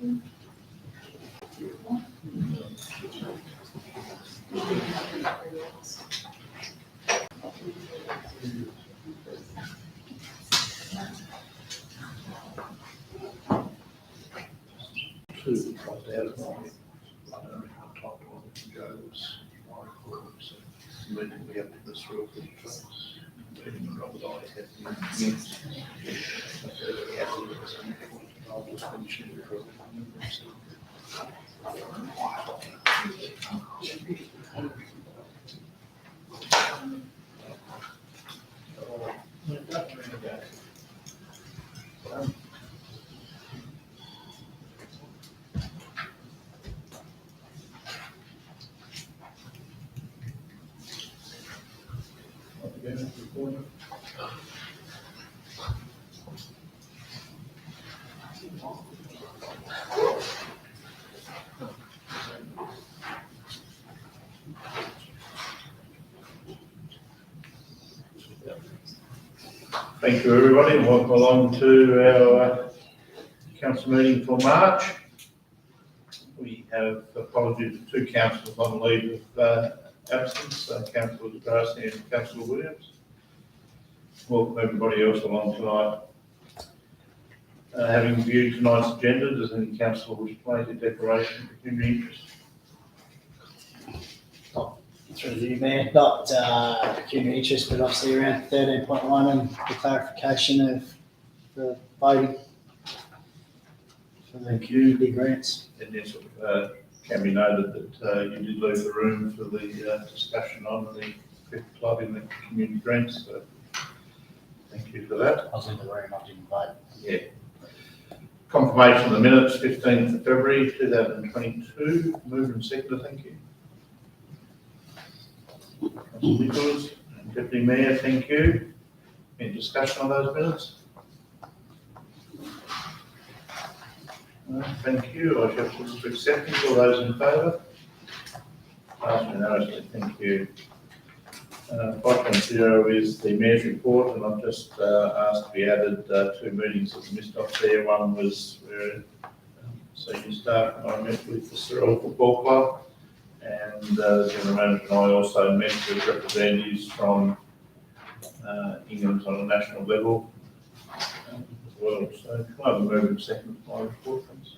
Two dropped out of my, I don't know how top one goes. We can be up to the Sorell folks. I'll just finish it. Thank you, everybody, and welcome along to our council meeting for March. We have apologies to two councillors on leave of absence, Councillor Darcy and Councillor Williams. Welcome everybody else along tonight. Having viewed tonight's agenda, does any councillor wish to make a declaration of community interest? Through you, Mayor, not pecuniary interest, but obviously around 13.1 and the clarification of the voting for the community grants. And yes, can be noted that you did leave the room for the discussion on the cricket club in the community grants, so thank you for that. I was in the room, I didn't vote. Yeah. Confirmation of the minutes, 15th of February 2022. Moved and seconded, thank you. Councillor Nicholas and Deputy Mayor, thank you. Any discussion on those minutes? No, thank you. I shall put to acceptance. All those in favour? Passed unanimously, thank you. 5.0 is the Mayor's report, and I've just asked to be added two meetings that missed off there. One was where senior staff and I met with the Sorell Football Club, and the General Manager and I also met with representatives from England on a national level as well. So can I have a move and second for my report, please?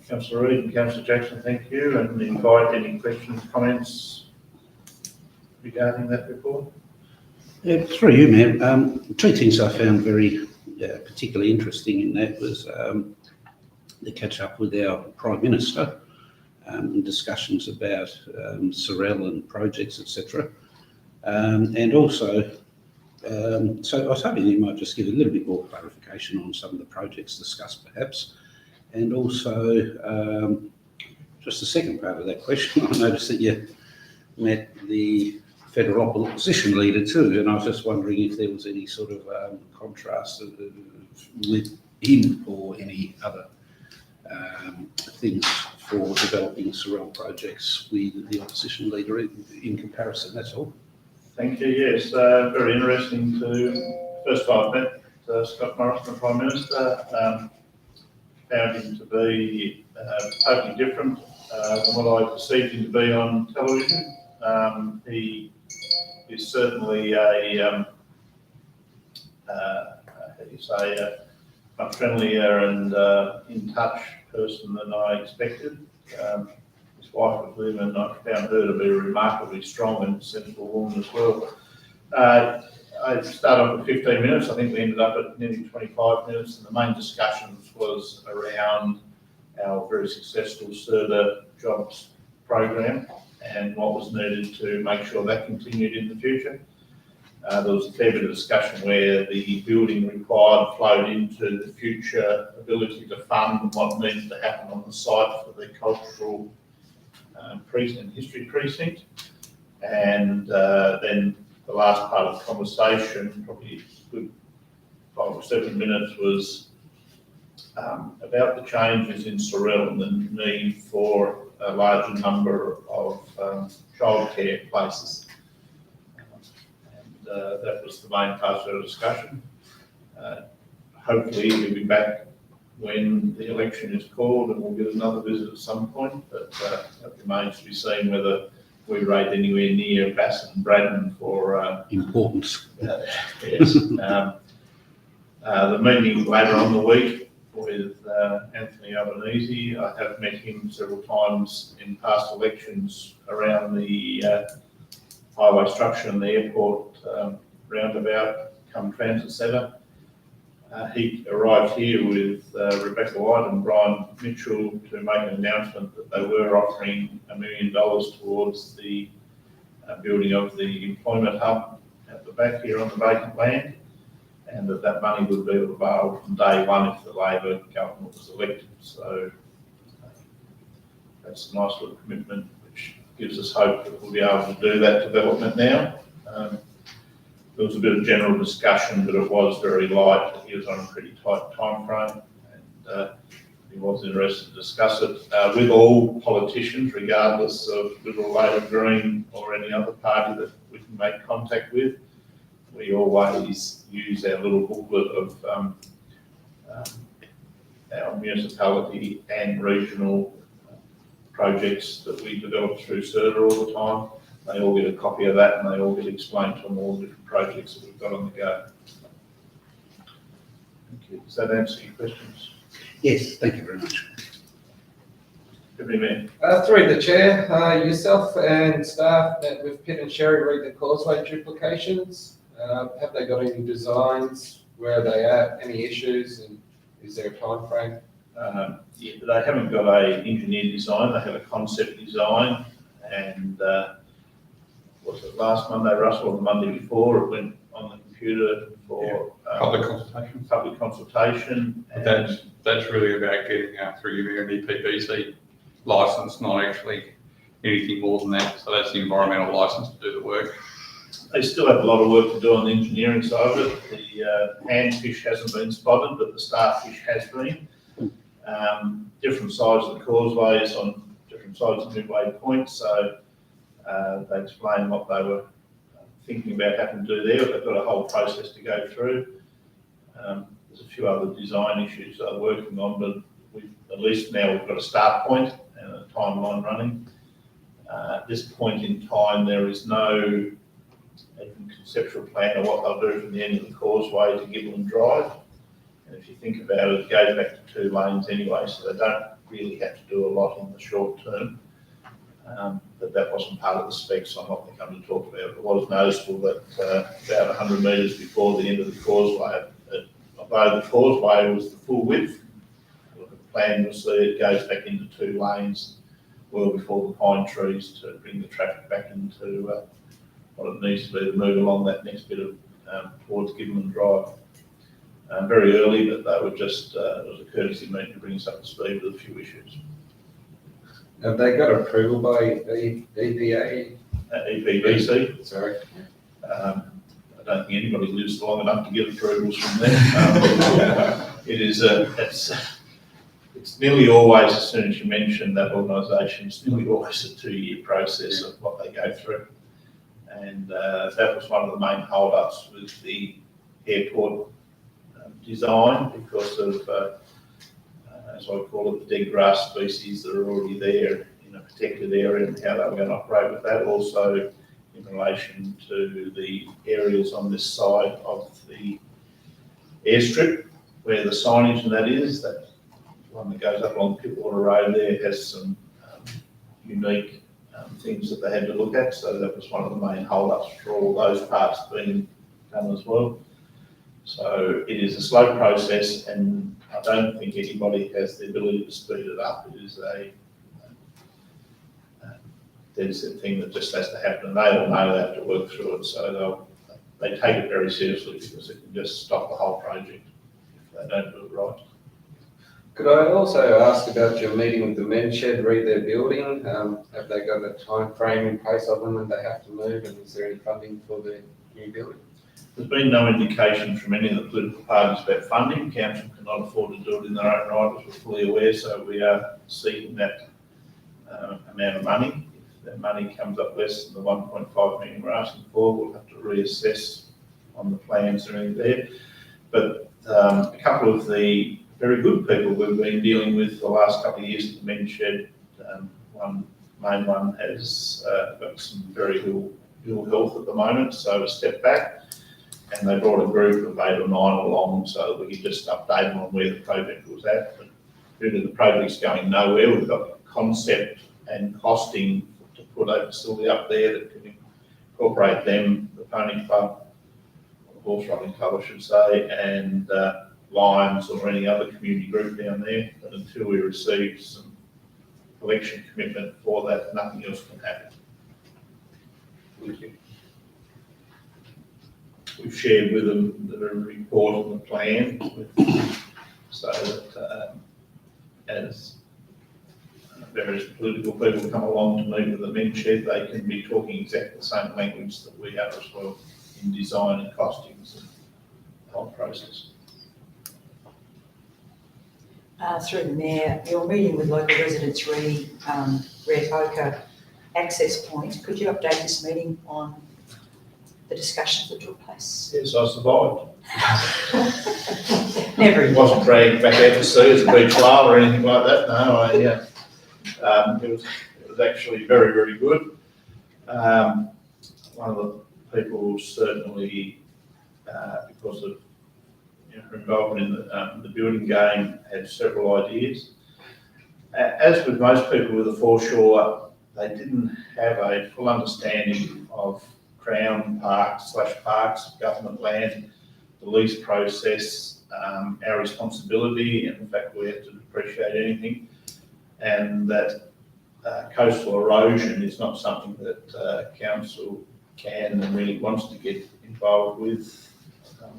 Councillor Reid and Councillor Jackson, thank you, and invite any questions, comments regarding that report. Through you, Mayor. Two things I found very particularly interesting in that was the catch up with our Prime Minister and discussions about Sorell and projects, etc. And also, so I was hoping you might just give a little bit more clarification on some of the projects discussed perhaps. And also, just the second part of that question, I noticed that you met the federal opposition leader too, and I was just wondering if there was any sort of contrast with him or any other things for developing Sorell projects with the opposition leader in comparison, that's all. Thank you, yes, very interesting to, first time I've met Scott Morrison, the Prime Minister, found him to be totally different than what I perceived him to be on television. He is certainly a much friendlier and in touch person than I expected. His wife was with him, and I found her to be a remarkably strong and sensible woman as well. I started off with 15 minutes. I think we ended up at nearly 25 minutes, and the main discussions was around our very successful SERDA jobs program and what was needed to make sure that continued in the future. There was a fair bit of discussion where the building required flowed into the future ability to fund what needs to happen on the site for the cultural precinct, history precinct. And then the last part of the conversation, probably a good 5 or 7 minutes, was about the changes in Sorell and the need for a larger number of childcare places. That was the main part of the discussion. Hopefully we'll be back when the election is called, and we'll get another visit at some point, but it remains to be seen whether we rate anywhere near Bassett and Braddon for Importance. yes. The meeting later on the week with Anthony Albanese. I have met him several times in past elections around the highway structure and the airport roundabout come transit centre. He arrived here with Rebecca White and Brian Mitchell to make an announcement that they were offering $1 million towards the building of the employment hub at the back here on the vacant land, and that money would be available from day one if the Labor government was elected. So that's a nice little commitment, which gives us hope that we'll be able to do that development now. There was a bit of general discussion, but it was very light. He was on a pretty tight time frame, and he was interested to discuss it with all politicians, regardless of Liberal, Labor, Green, or any other party that we can make contact with. We always use our little booklet of our municipality and regional projects that we develop through Sorell all the time. They all get a copy of that, and they all get explained to them all the different projects that we've got on the go. Thank you. Does that answer your questions? Yes, thank you very much. Deputy Mayor. Through the chair, yourself and staff met with Pitt and Sherry read the causeway duplications. Have they got any designs? Where are they at? Any issues? And is there a time frame? Yeah, they haven't got an engineer design. They have a concept design, and was it last Monday, Russell, or the Monday before? It went on the computer for Public consultation. Public consultation. But that's really about getting through your EPBC licence, not actually anything more than that. So that's the environmental licence to do the work. They still have a lot of work to do on the engineering side of it. The handfish hasn't been spotted, but the starfish has been. Different sides of the causeways on different sides of Midway Point, so they explained what they were thinking about having to do there. They've got a whole process to go through. There's a few other design issues they're working on, but at least now we've got a start point and a timeline running. At this point in time, there is no even conceptual plan of what they'll do from the end of the causeway to Gibbon Drive. And if you think about it, it goes back to 2 lanes anyway, so they don't really have to do a lot in the short term. But that wasn't part of the specs on what they're going to talk about. It was noticeable that about 100 metres before the end of the causeway, although the causeway was the full width, look at the plan, you'll see it goes back into 2 lanes well before the pine trees to bring the traffic back into what it needs to be to move along that next bit of towards Gibbon Drive. Very early, but they were just, it was a courtesy meeting to bring us up to speed with a few issues. Have they got approval by the EPA? EPBC. Sorry. I don't think anybody lives long enough to get approvals from them. It's nearly always, as soon as you mention that organisation, it's nearly always a 2-year process of what they go through. And that was one of the main hold-ups with the airport design, because of, as I call it, the dead grass species that are already there in a protected area, and how they were going to operate with that. Also, in relation to the areas on this side of the airstrip where the signage and that is, that one that goes up along Pittwater Road there has some unique things that they had to look at. So that was one of the main hold-ups for all those parts being done as well. So it is a slow process, and I don't think anybody has the ability to speed it up. It is a thing that just has to happen, and they all know they have to work through it. So they take it very seriously, because it can just stop the whole project if they don't do it right. Could I also ask about your meeting with the men's shed, read their building? Have they got a time frame in place of them that they have to move, and is there any funding for the new building? There's been no indication from any of the political parties about funding. Council cannot afford to do it in their own right, as we're fully aware, so we are seeking that amount of money. If that money comes up less than the 1.5 million we're asking for, we'll have to reassess on the plans that are in there. But a couple of the very good people we've been dealing with the last couple of years at the men's shed. One main one has got some very ill health at the moment, so a step back. And they brought a group of 8 or 9 along so we could just update them on where the project was at. But due to the project's going nowhere, we've got concept and costing to put a facility up there that can incorporate them, the pony club, or the horse riding club I should say, and Lions or any other community group down there. But until we receive some collection commitment for that, nothing else can happen. Thank you. We've shared with them the report and the plan, so that as various political people come along to meet with the men's shed, they can be talking exactly the same language that we are as well in design and costings and the whole process. Through the Mayor, your meeting with local residents Red Ochre access point, could you update this meeting on the discussions that took place? Yes, I survived. Never. It wasn't dragged back out to sea as a beach whale or anything like that. No, it was actually very, very good. One of the people certainly, because of her involvement in the building game, had several ideas. As with most people with a foreshore, they didn't have a full understanding of Crown Parks / parks, government land, the lease process, our responsibility, and the fact we have to depreciate anything, and that coastal erosion is not something that council can and really wants to get involved with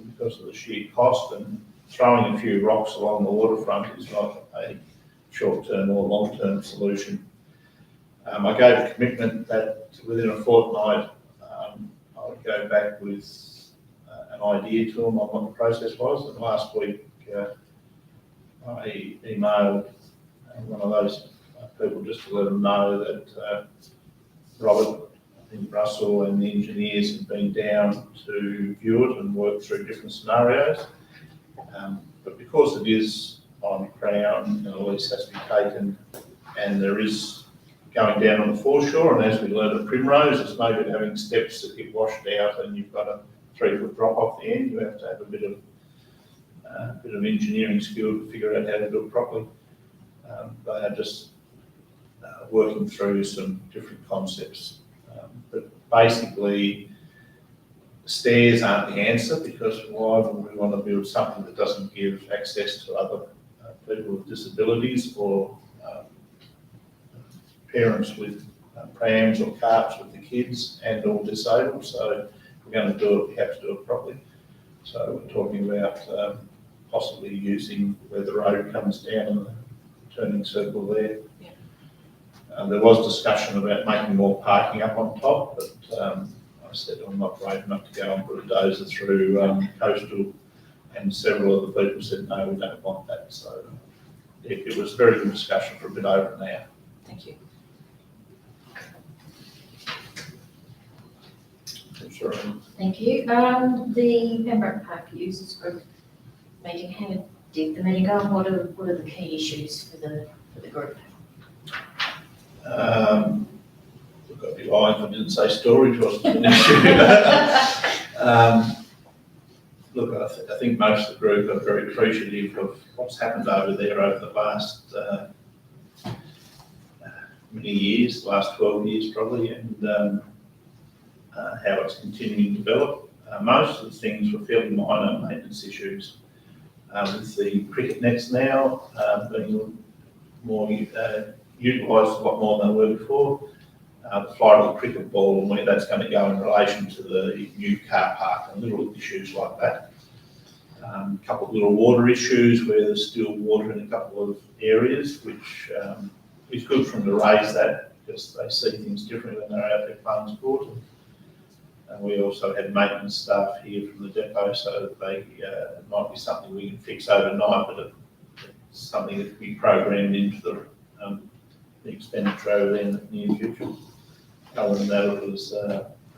because of the sheer cost, and throwing a few rocks along the waterfront is not a short-term or long-term solution. I gave a commitment that within a fortnight I would go back with an idea to them on what the process was. And last week I emailed one of those people just to let them know that Robert, I think Russell and the engineers have been down to view it and work through different scenarios. But because it is on Crown and a lease has to be taken, and there is going down on the foreshore, and as we learned at Primrose, it's no good having steps that get washed out and you've got a 3-foot drop off the end. You have to have a bit of engineering skill to figure out how to do it properly. They are just working through some different concepts. But basically, stairs aren't the answer, because why would we want to build something that doesn't give access to other people with disabilities or parents with prams or carts with the kids and all disabled? So if we're going to do it, we have to do it properly. So we're talking about possibly using where the road comes down and the turning circle there. Yeah. There was discussion about making more parking up on top, but I said I'm not brave enough to go and put a dozer through coastal, and several of the people said no, we don't want that. So it was a very good discussion for a bit over an hour. Thank you. Sorry. Thank you. The Pembroke Park Users Group meeting, how did the meeting go? What are the key issues for the group? Look, I'd be lying if I didn't say storage wasn't an issue. Look, I think most of the group are very appreciative of what's happened over there over the last many years, last 12 years probably, and how it's continuing to develop. Most of the things were fairly minor maintenance issues. With the cricket nets now being more utilised a lot more than they were before, the flight of the cricket ball and where that's going to go in relation to the new car park and little issues like that. A couple of little water issues where there's still water in a couple of areas, which is good for them to raise that because they see things differently when they're out there playing sport. And we also had maintenance staff here from the depot, so that it might be something we can fix overnight, but it's something that can be programmed into the expenditure over there in the near future. Other than that, it was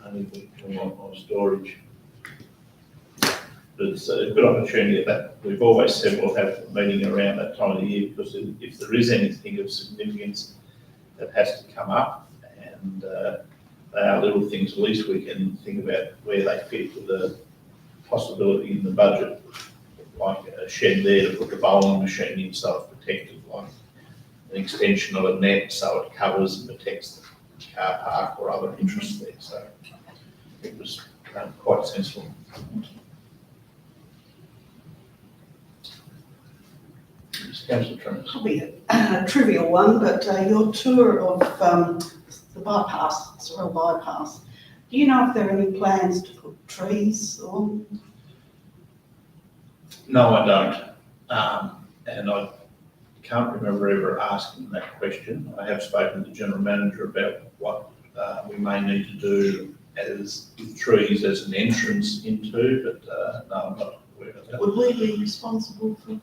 only the more storage. But it's a good opportunity that we've always said we'll have a meeting around that time of the year, because if there is anything of significance that has to come up, and they are little things, at least we can think about where they fit with the possibility in the budget, like a shed there to put the bowling machine in so it's protected, like an extension of a net so it covers and protects the car park or other interests there. So it was quite sensible. Councillor Trimmers. Probably a trivial one, but your tour of the bypass, Sorell bypass, do you know if there are any plans to put trees on? No, I don't. And I can't remember ever asking that question. I have spoken to the General Manager about what we may need to do as with trees as an entrance into, but no, I'm not aware of that. Would we be responsible for that?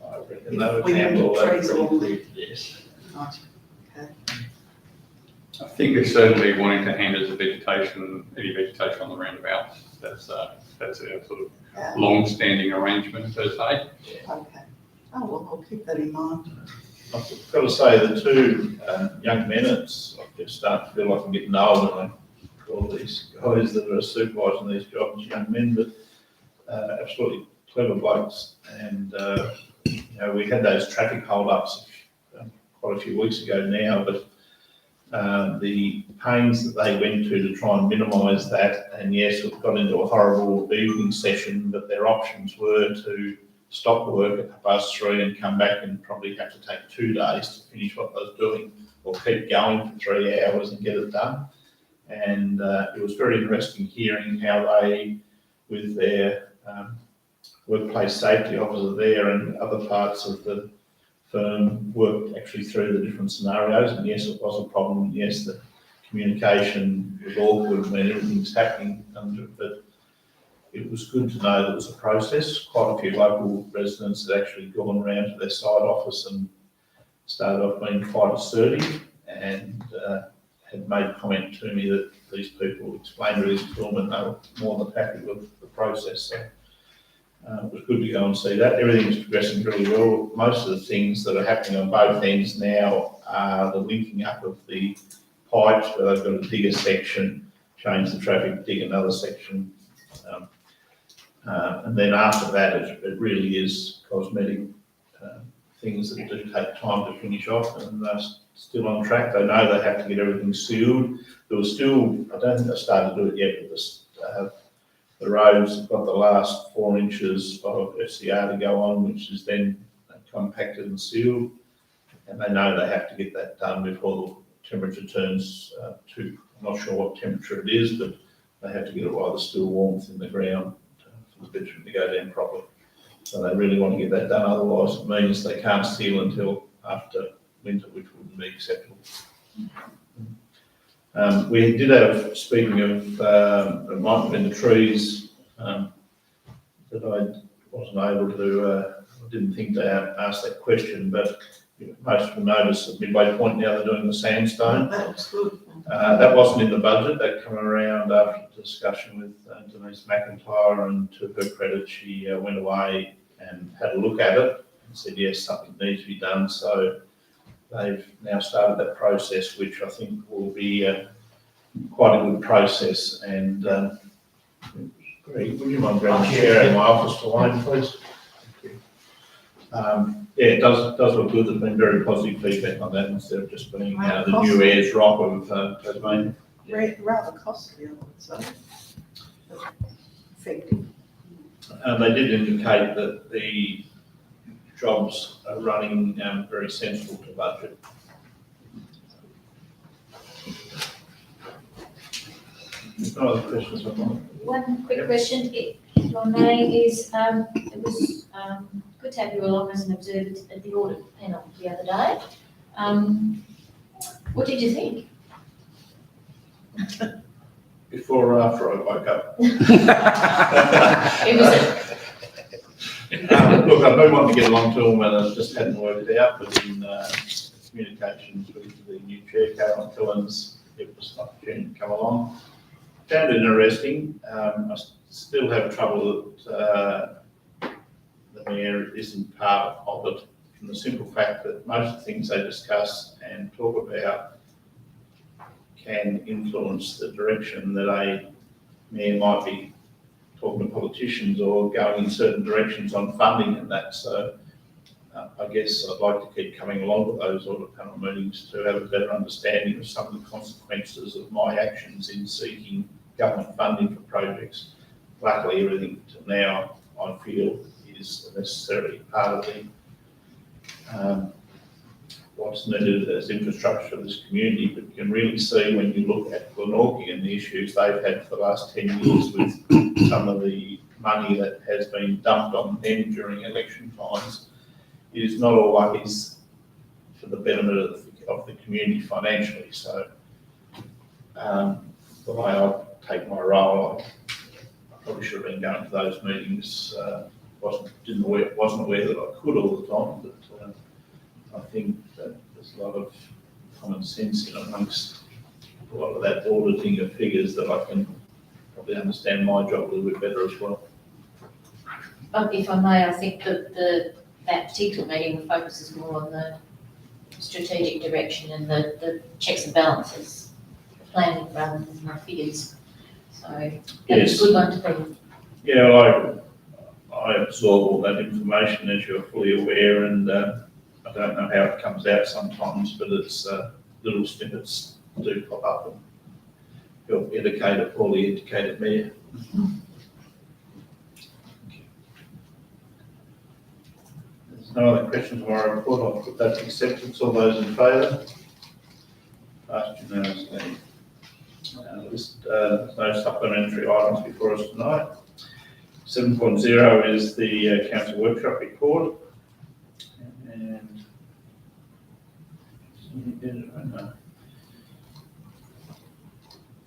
I reckon they would We handle want that trees pretty on. quick, yes. Right, okay. I think they're certainly wanting to handle the vegetation, any vegetation on the roundabout. That's our sort of Yeah, long-standing arrangement per se. okay. Oh, well, I'll keep that in mind. I've got to say, the two young men, I'm just starting to feel like I'm getting old when I call these guys that are supervising these jobs young men, but absolutely clever blokes. And we had those traffic hold-ups quite a few weeks ago now, but the pains that they went to try and minimise that, and yes, it got into a horrible evening session, but their options were to stop work at 3:30 and come back and probably have to take 2 days to finish what they was doing, or keep going for 3 hours and get it done. And it was very interesting hearing how they, with their workplace safety officer there and other parts of the firm, worked actually through the different scenarios. And yes, it was a problem. And yes, the communication was awkward when everything's happening under it, but it was good to know that it was a process. Quite a few local residents had actually gone around to their side office and started off being quite assertive, and had made comment to me that these people explained everything to them and they were more than happy with the process. So it was good to go and see that. Everything's progressing really well. Most of the things that are happening on both ends now are the linking up of the pipes, where they've got to dig a section, change the traffic, dig another section. And then after that, it really is cosmetic things that do take time to finish off, and they're still on track. They know they have to get everything sealed. There was still, I don't think they started to do it yet, but the roads have got the last 4 inches of FCR to go on, which is then compacted and sealed. And they know they have to get that done before the temperature turns to, I'm not sure what temperature it is, but they have to get it while there's still warmth in the ground for the bitumen to go down properly. So they really want to get that done, otherwise it means they can't seal until after winter, which wouldn't be acceptable. We did have, speaking of, it might have been the trees that I wasn't able to, I didn't think to ask that question, but most will notice at Midway Point now they're doing the sandstone. That was good. That wasn't in the budget. That came around after discussion with Denise McIntyre, and to her credit, she went away and had a look at it and said, yes, something needs to be done. So they've now started that process, which I think will be quite a good process. And Greg, would you mind grabbing a chair in my office to Wayne, please? Thank you. Yeah, it does look good. There's been very positive feedback on that, instead of just being the new Ayers Rock of Tasmania. Rather costly, I would say. Effective. They did indicate that the jobs are running very sensible to budget. No other questions on that? One quick question, if I may, is it was good to have you along as an observer at the audit panel the other day. What did you think? Before or after I woke up? It was Look, I've been wanting to get along to them, and it just hadn't worked out, but in communications with the new chair, Karen Tillins, it was an opportunity to come along. found it interesting. I still have trouble that the mayor isn't part of it, from the simple fact that most of the things they discuss and talk about can influence the direction that a mayor might be talking to politicians or going in certain directions on funding and that. So I guess I'd like to keep coming along with those audit panel meetings to have a better understanding of some of the consequences of my actions in seeking government funding for projects. Luckily, everything till now I feel is necessarily part of the what's needed as infrastructure for this community, but you can really see when you look at Glenorchy and the issues they've had for the last 10 years with some of the money that has been dumped on them during election times, it is not always for the betterment of the community financially. So the way I take my role, I probably should have been going to those meetings. Wasn't aware that I could all the time, but I think that there's a lot of common sense in amongst a lot of that auditing of figures that I can probably understand my job a little bit better as well. If I may, I think that that particular meeting focuses more on the strategic direction and the checks and balances, planning rather than the figures. So that's a good one to be. Yeah, I absorb all that information, as you're fully aware, and I don't know how it comes out sometimes, but it's little snippets do pop up and help educate a poorly educated mayor. There's no other questions on my report. I'll put that to acceptance. All those in favour? Passed unanimously. There's no supplementary items before us tonight. 7.0 is the council workshop report. And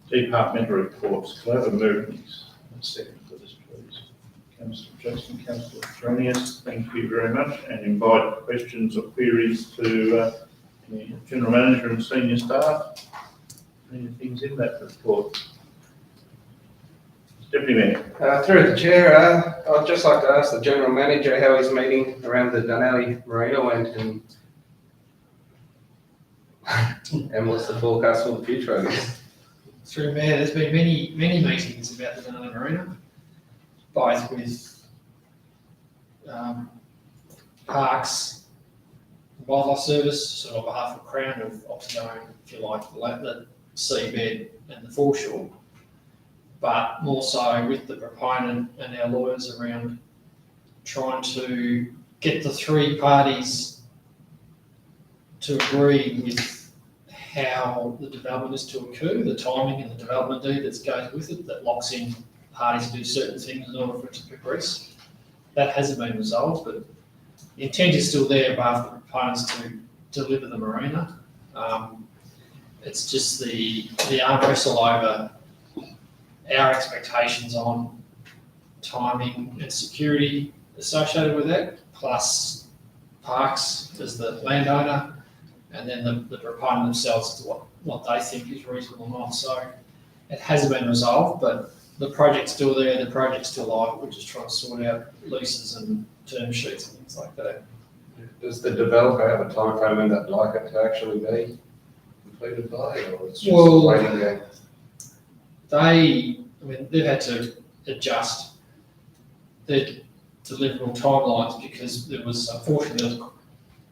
departmental reports. Could I have a movement? A second for this, please. Councillor Jackson, Councillor Tronius, thank you very much, and invite questions or queries to the General Manager and senior staff. Any things in that report? Deputy Mayor. Through the chair, I'd just like to ask the General Manager how his meeting around the Dunalley Marina went and what's the forecast for the future, I guess. Through Mayor, there's been many meetings about the Dunalley Marina, both with Parks, Wildlife Service, so on behalf of Crown, of Oxidone, if you like, the seabed and the foreshore, but more so with the proponent and our lawyers around trying to get the three parties to agree with how the development is to occur, the timing and the development deed that goes with it, that locks in parties to do certain things in order for it to progress. That hasn't been resolved, but the intent is still there above the proponents to deliver the marina. It's just the arm wrestle over our expectations on timing and security associated with that, plus Parks as the landowner, and then the proponent themselves as to what they think is reasonable or not. So it hasn't been resolved, but the project's still there, the project's still live. We're just trying to sort out leases and term sheets and things like that. Does the developer have a time frame when they'd like it to actually be completed by, or it's just a waiting game? They've had to adjust their deliverable timelines because there was, unfortunately, the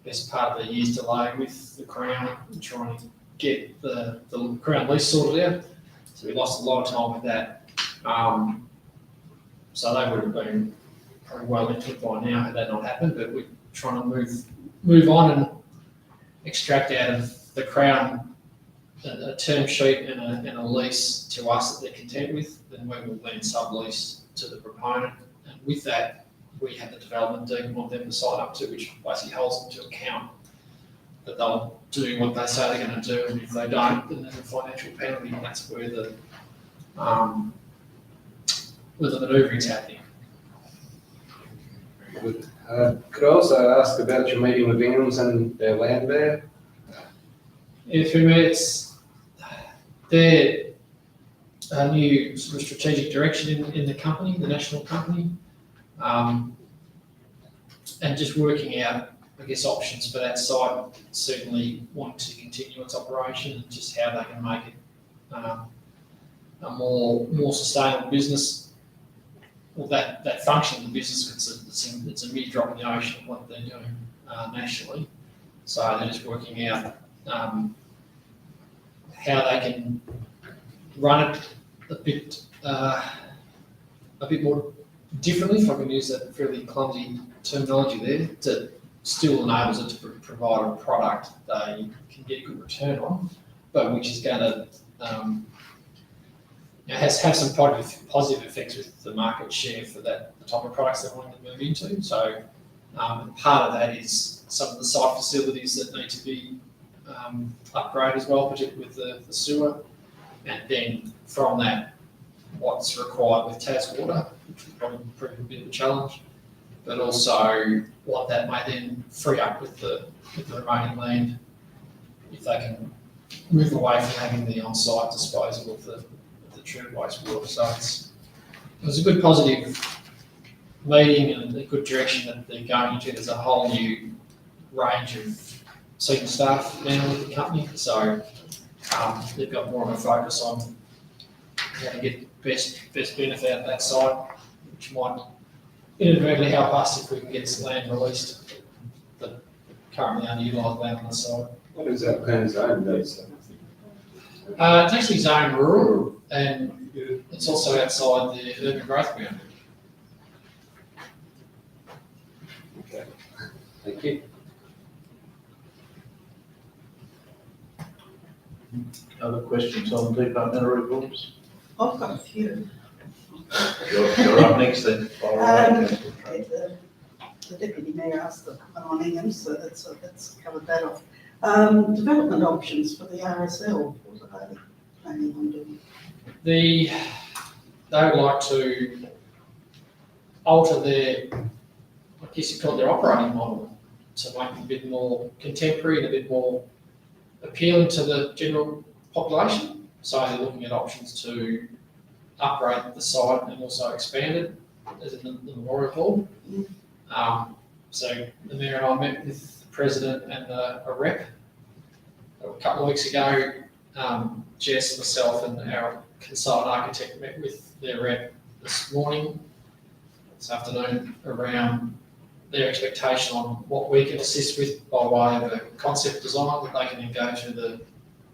best part of the year's delay with the Crown trying to get the Crown lease sorted out. So we lost a lot of time with that. So they would have been probably well into it by now had that not happened, but we're trying to move on and extract out of the Crown a term sheet and a lease to us that they're content with. Then we will then sublease to the proponent, and with that we have the development deed we want them to sign up to, which basically holds them to account that they'll do what they say they're going to do, and if they don't, then there's a financial penalty, and that's where the manoeuvring's happening. Could I also ask about your meeting with Inghams and their land there? Yeah, through me, they're a new sort of strategic direction in the company, the national company. And just working out, I guess, options for that site, certainly wanting to continue its operation and just how they can make it a more sustainable business. Well, that function of the business, it's a mere drop in the ocean of what they're doing nationally. So they're just working out how they can run it a bit more differently, if I can use that fairly clumsy terminology there, that still enables it to provide a product they can get a good return on, but which is going to have some positive effects with the market share for the type of products they're wanting to move into. So part of that is some of the site facilities that need to be upgraded as well, particularly with the sewer, and then from that, what's required with Taswater, which will probably prove a bit of a challenge, but also what that may then free up with the remaining land, if they can move away from having the on-site disposal of the true wastewater. So it was a good positive meeting and a good direction that they're going into. There's a whole new range of senior staff now with the company, so they've got more of a focus on how to get best benefit out of that site, which might inadvertently help us if we can get some land released, the currently underutilised land on the site. What is that land zone, these? It's actually zoned rural, and it's also outside the urban growth boundary. Okay, thank you. Other questions on departmental reports? I've got a few. You're up next then. Fire away, Councillor. The Deputy Mayor asked the one on Ingham, so that's covered that off. Development options for the RSL, what are they planning on doing? They would like to alter their, I guess you call it their operating model, to make it a bit more contemporary and a bit more appealing to the general population. So they're looking at options to upgrade the site and also expand it, as in the Memorial Hall. So the Mayor and I met with the President and a rep a couple of weeks ago. Jess, myself and our consultant architect met with their rep this afternoon, around their expectation on what we can assist with by way of a concept design that they can then go to the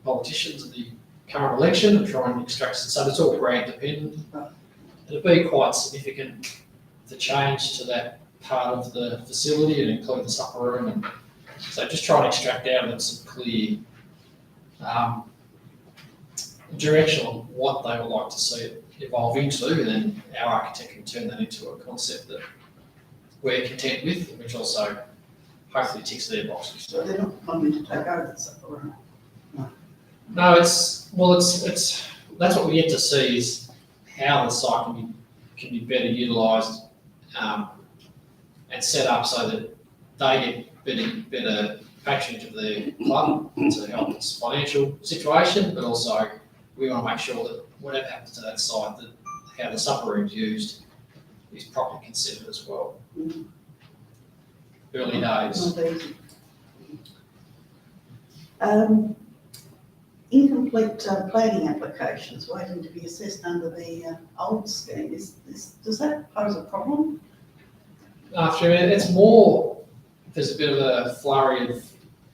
politicians at the current election and try and extract. So it's all grant dependent. It'll be quite significant, the change to that part of the facility and include this upper room. And so just try and extract out of it some clear direction on what they would like to see it evolve into, and then our architect can turn that into a concept that we're content with, which also hopefully ticks their boxes. So they're not wanting to take over the supper room? No, it's that's what we yet to see, is how the site can be better utilised and set up so that they get better patronage of the club to help its financial situation, but also we want to make sure that whatever happens to that site, that how the supper room's used is properly considered as well. Early days. Not easy. Incomplete planning applications waiting to be assessed under the old scheme. Does that pose a problem? It's more, there's a bit of a flurry of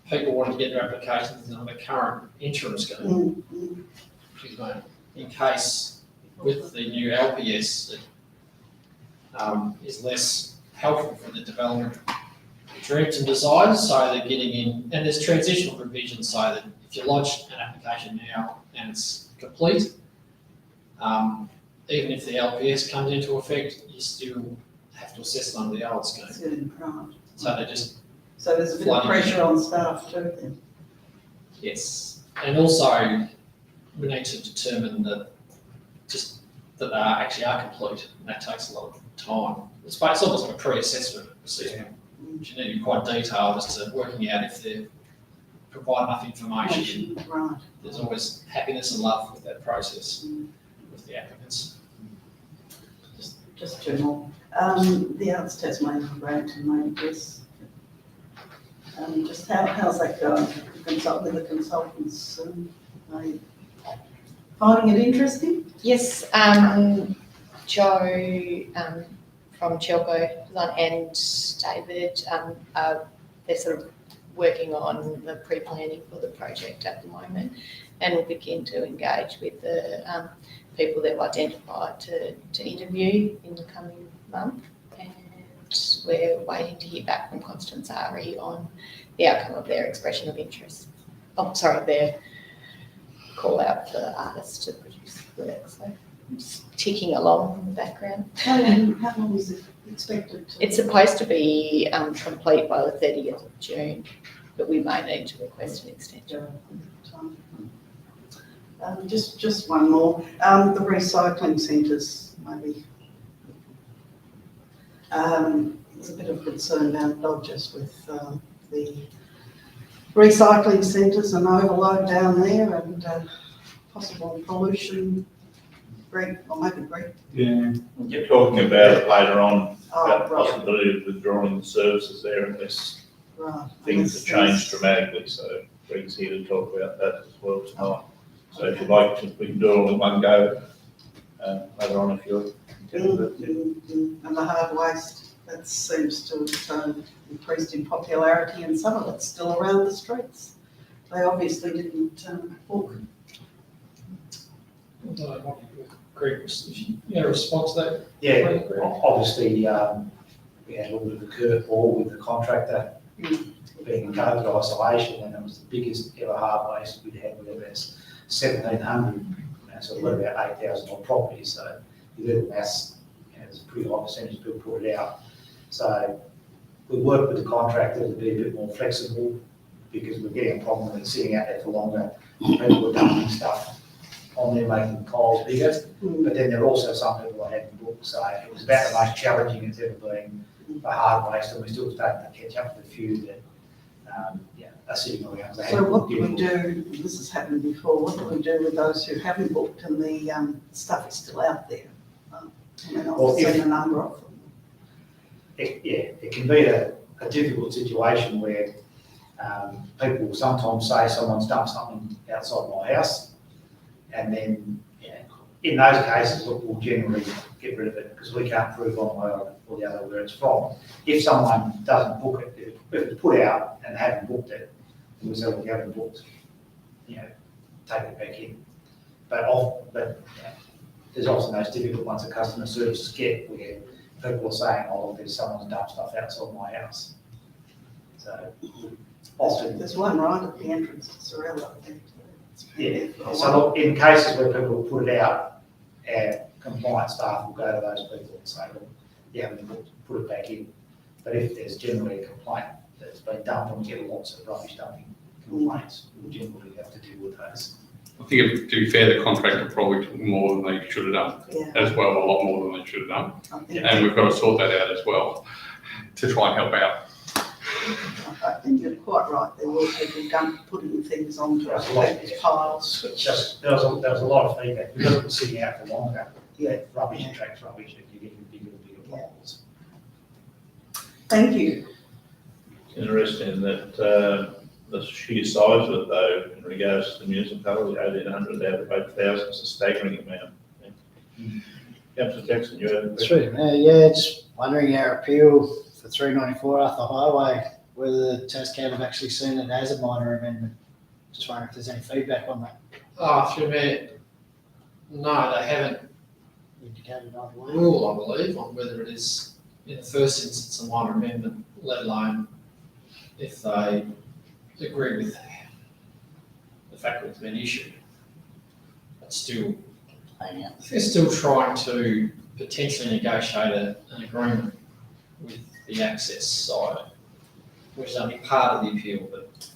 people wanting to get their applications on the current interim scheme. Excuse me, in case with the new LPS that is less helpful for the development dreams and desires, so they're getting in, and there's transitional provisions so that if you lodge an application now and it's complete, even if the LPS comes into effect, you still have to assess it under the old scheme. Right. So they just, So there's a bit of pressure on staff too then? yes, and also we need to determine that they actually are complete, and that takes a lot of time. It's almost like a pre-assessment assessment, which you need to be quite detailed as to working out if they provide enough information. Right. There's always happiness and love with that process. with the applicants. Just general. The Arts Tasmania grant and maybe this. Just how's that going? Consult with the consultants. Are you finding it interesting? Yes, Joe from Chelco and David, they're sort of working on the pre-planning for the project at the moment, and we'll begin to engage with the people that we've identified to interview in the coming month. And we're waiting to hear back from Constance Ari on the outcome of their expression of interest. Their call out for artists to produce work. So I'm just ticking along in the background. How long is it expected to? It's supposed to be complete by the 30th of June, but we may need to request an extension. Just one more. The recycling centres, maybe. There's a bit of concern down at Dodgers with the recycling centres and overload down there and possible pollution. Greg, or maybe Greg. Yeah, you're talking about it later on, about the right, possibility of withdrawing the services there unless right. things have changed dramatically. So Greg's here to talk about that as well tonight. So if you'd like to, we can do it all in one go later on if you're content with it. And the hard waste, that seems to have increased in popularity, and some of it's still around the streets. They obviously didn't book. Greg, if you had a response to that? Yeah, obviously, we had a little bit of a curveball with the contractor being in COVID isolation, and it was the biggest ever hard waste we'd had with us, 1,700, so we've got about 8,000 on property, so you do the maths, there's a pretty high percentage of people put it out. So we worked with the contractor to be a bit more flexible, because we're getting a problem with it sitting out there for longer. People were dumping stuff on there, making the piles bigger, but then there are also some people that hadn't booked, so it was about the most challenging it's ever been for hard waste, and we're still starting to catch up with a few that are sitting around. So what do we do, this has happened before, what do we do with those who haven't booked and the stuff is still out there? I've seen a number of them. It can be a difficult situation where people will sometimes say someone's dumped something outside my house, and then in those cases, look, we'll generally get rid of it because we can't prove one way or the other where it's from. If someone doesn't book it, if it's put out and haven't booked it, and we say, well, you haven't booked, take it back in. But there's also those difficult ones that customer services get where people are saying, oh, there's someone's dumped stuff outside my house. So often There's one right at the entrance to Sorell, I think. So look, in cases where people put it out, our compliance staff will go to those people and say, look, you haven't put it back in. But if there's generally a complaint that's been dumped, and we get lots of rubbish dumping complaints, we generally have to deal with those. I think, to be fair, the contractor probably took more than they should have done as well, a lot more than they should have done. And we've got to sort that out as well to try and help out. I think you're quite right, there will be putting things onto piles. There was a lot of feedback, because it was sitting out for longer, rubbish attracts rubbish, and you're getting bigger and bigger piles. Thank you. Interesting that the sheer size of it though, in regards to the municipality, 1,800 out of 8,000 is a staggering amount. Councillor Jackson, you had a question? True. Just wondering our appeal for 394 Arthur Highway, whether the Tascan have actually seen it as a minor amendment. Just wondering if there's any feedback on that. Through Mayor, no, they haven't Indicated either way. ruled, I believe, on whether it is, in the first instance, a minor amendment, let alone if they agree with the fact that it's been issued. But still, they're still trying to potentially negotiate an agreement with the access side, which is only part of the appeal, but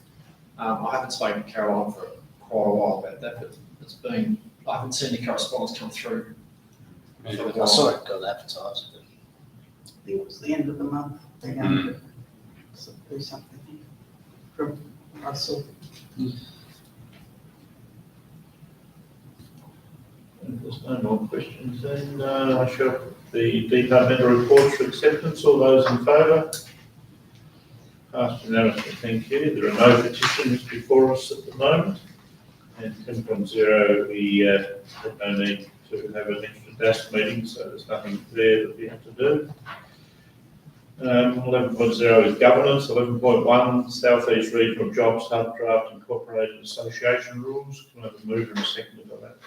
I haven't spoken to Caroline for quite a while about that, but I haven't seen the correspondence come through. I saw it got advertised. It was the end of the month, they're going to do something from Russell. If there's No more questions then. I shall put the departmental reports for acceptance. All those in favour? Passed unanimously, thank you. There are no petitions before us at the moment. And 10.0, we have no need to have an extra DAS meeting, so there's nothing there that we have to do. 11.0 is governance. 11.1, South East Regional Jobs Hub Draft Incorporated Association Rules. Can I have a mover and a seconder for that?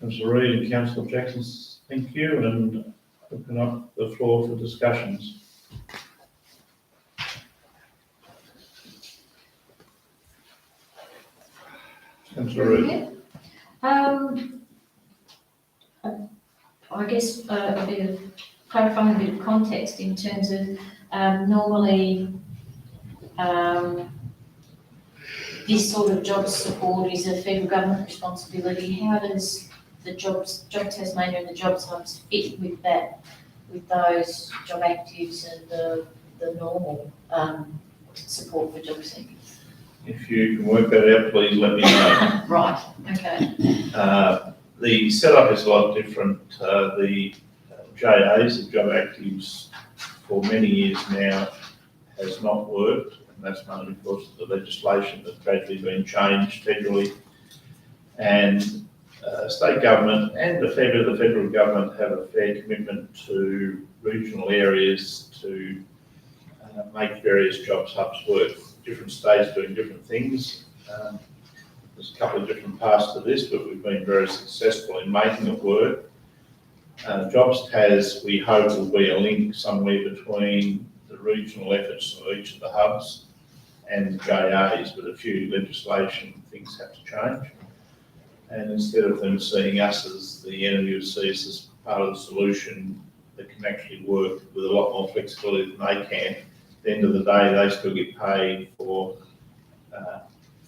Councillor Reid and Councillor Jackson, thank you, and open up the floor for discussions. Councillor Reid. I guess a bit of clarifying a bit of context in terms of normally this sort of job support is a federal government responsibility. How does the Job Tasmania and the Jobs Hubs fit with that, with those job actives and the normal support for job seekers? If you can work that out, please let me know. Right, okay. The setup is a lot different. The JAs, the job actives, for many years now has not worked, and that's mainly because of the legislation that's gradually been changed federally. And state government and the federal government have a fair commitment to regional areas to make various jobs hubs work. Different states doing different things. There's a couple of different paths to this, but we've been very successful in making it work. Jobs Tas, we hope, will be a link somewhere between the regional efforts of each of the hubs and the JAs, but a few legislation things have to change. And instead of them seeing us as the enemy, who sees us as part of the solution that can actually work with a lot more flexibility than they can, at the end of the day, they still get paid for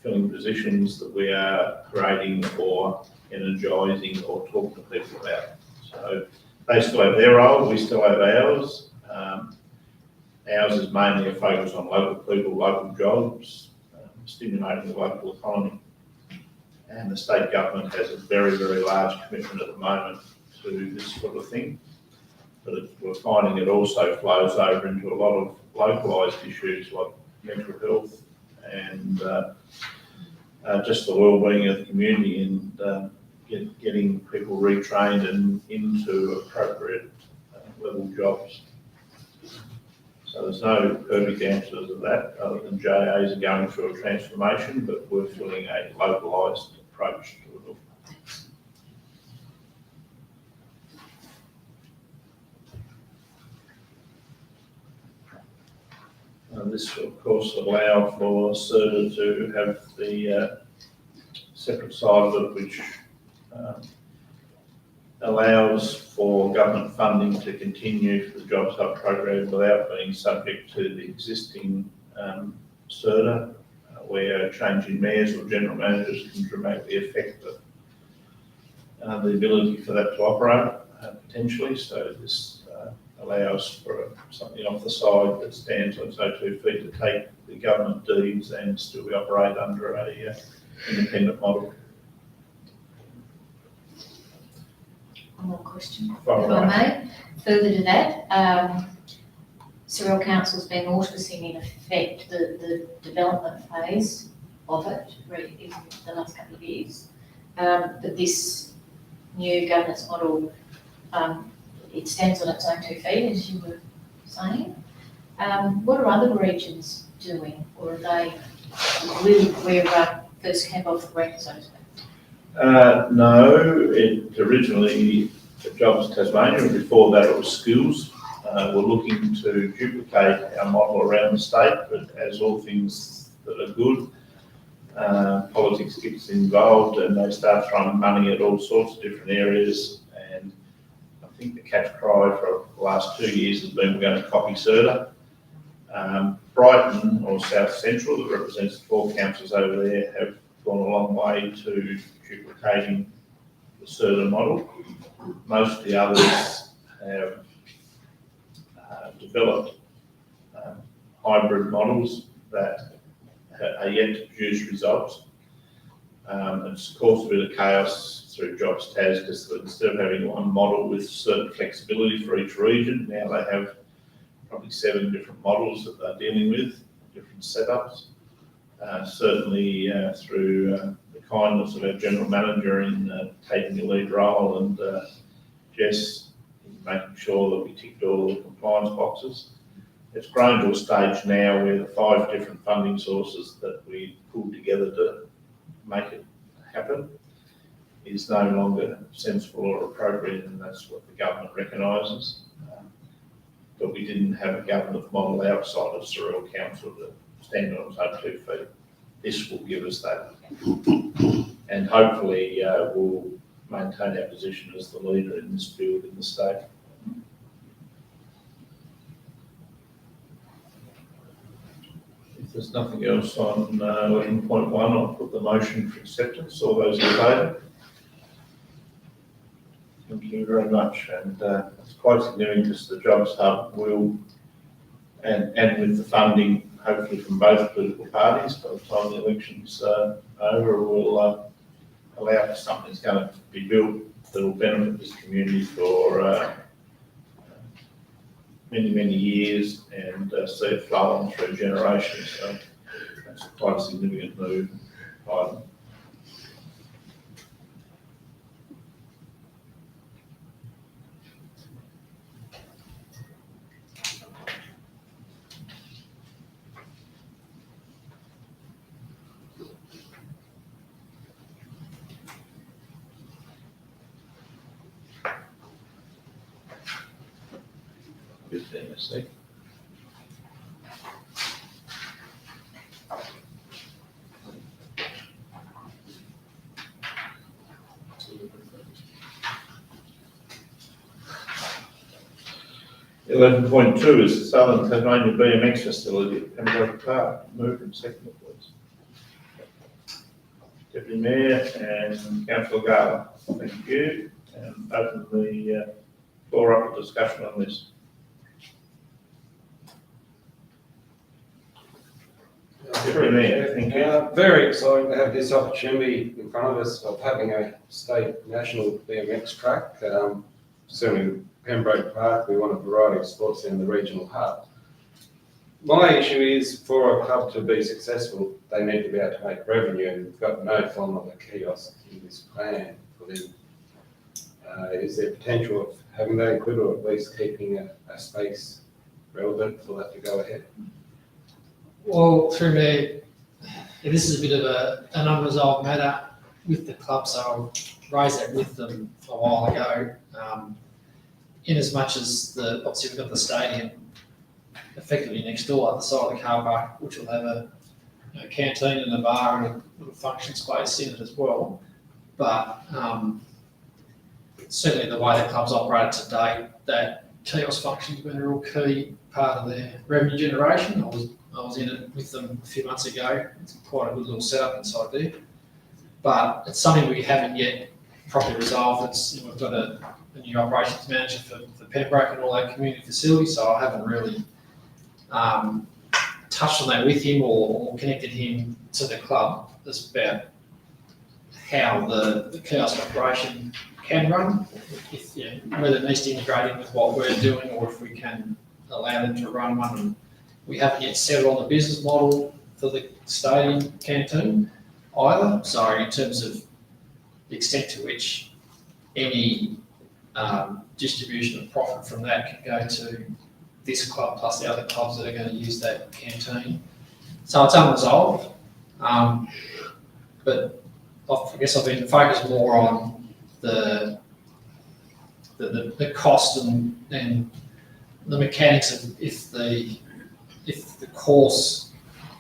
filling positions that we are creating or energising or talking to people about. So they still have their role, we still have ours. Ours is mainly a focus on local people, local jobs, stimulating the local economy. And the state government has a very, very large commitment at the moment to this sort of thing. But we're finding it also flows over into a lot of localised issues like mental health and just the well-being of the community and getting people retrained and into appropriate level jobs. So there's no perfect answer to that other than JAs are going through a transformation, but we're filling a localised approach to it all. This will, of course, allow for CERTA to have the separate side of it, which allows for government funding to continue for the Jobs Hub program without being subject to the existing CERTA, where changing mayors or general managers can dramatically affect the ability for that to operate potentially. So this allows for something off the side that stands on its own 2 feet to take the government deeds and still operate under a independent model. One more question, if Fire I away. may. Further to that, Sorell Council's been auspicing in effect the development phase of it, really, in the last couple of years. But this new governance model, it stands on its own 2 feet, as you were saying. What are other regions doing, or are they really where first came off the rank, so to speak? No, it originally Jobs Tasmania, and before that it was schools. We're looking to duplicate our model around the state, but as all things that are good, politics gets involved and they start throwing money at all sorts of different areas. And I think the catch cry for the last 2 years has been we're going to copy CERTA. Brighton, or South Central, that represents the 4 councils over there, have gone a long way to duplicating the CERTA model. Most of the others have developed hybrid models that are yet to produce results. It's caused a bit of chaos through Jobs Tas because instead of having one model with certain flexibility for each region, now they have probably 7 different models that they're dealing with, different setups. Certainly through the kindness of our general manager in taking a lead role and Jess in making sure that we ticked all the compliance boxes. It's grown to a stage now where the 5 different funding sources that we pulled together to make it happen is no longer sensible or appropriate, and that's what the government recognises. But we didn't have a government model outside of Sorell Council to stand on its own 2 feet. This will give us that. And hopefully we'll maintain our position as the leader in this field in the state. If there's nothing else on 11.1, I'll put the motion for acceptance. All those in favour? Thank you very much. And it's quite significant because the Jobs Hub will, and with the funding, hopefully from both political parties, by the time the election's over, will allow for something that's going to be built that will benefit this community for many, many years and see it flow on through generations. So that's quite a significant move by them. Good thing to see. Eleven point two is the Southern Tasmania BMX facility at Pembroke Park. Move and second, please. Deputy Mayor and Councillor Gala, thank you. And open the floor up for discussion on this. Deputy Mayor, thank you. Very exciting to have this opportunity in front of us of having a state national BMX track. Certainly Pembroke Park, we want a variety of sports in the regional hub. My issue is for a club to be successful, they need to be able to make revenue, and we've got no form of a kiosk in this plan for them. Is there potential of having that included, or at least keeping a space relevant for that to go ahead? Well, through me, this is a bit of an unresolved matter with the club, so I raised that with them a while ago. In as much as obviously we've got the stadium effectively next door, at the side of the car park, which will have a canteen and a bar and a little function space in it as well. But certainly the way the club's operated to date, that kiosk function's been a real key part of their revenue generation. I was in it with them a few months ago. It's quite a good little setup inside there. But it's something we haven't yet properly resolved. We've got a new operations manager for Pembroke and all our community facilities, so I haven't really touched on that with him or connected him to the club. It's about how the kiosk operation can run, whether it needs to integrate in with what we're doing or if we can allow them to run one. And we haven't yet settled on the business model for the stadium canteen either. So in terms of the extent to which any distribution of profit from that can go to this club plus the other clubs that are going to use that canteen. So it's unresolved. But I guess I've been focused more on the cost and the mechanics of if the course,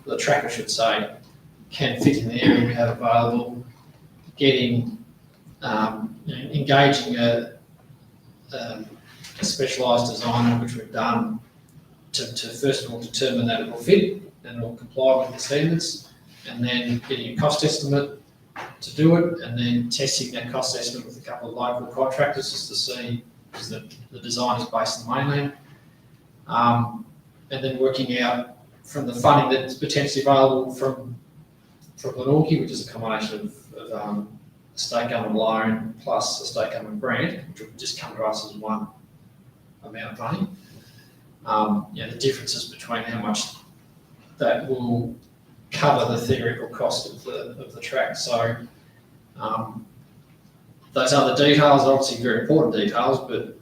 the track I should say, can fit in the area we have available, getting engaging a specialised designer, which we've done, to first of all determine that it will fit and it will comply with the standards, and then getting a cost estimate to do it, and then testing that cost estimate with a couple of local contractors just to see, because the design is based on the mainland, and then working out from the funding that's potentially available from from Glenorchy, which is a combination of a state government loan plus a state government grant, which would just come to us as one amount of money. The differences between how much that will cover the theoretical cost of the track. So those other details are obviously very important details, but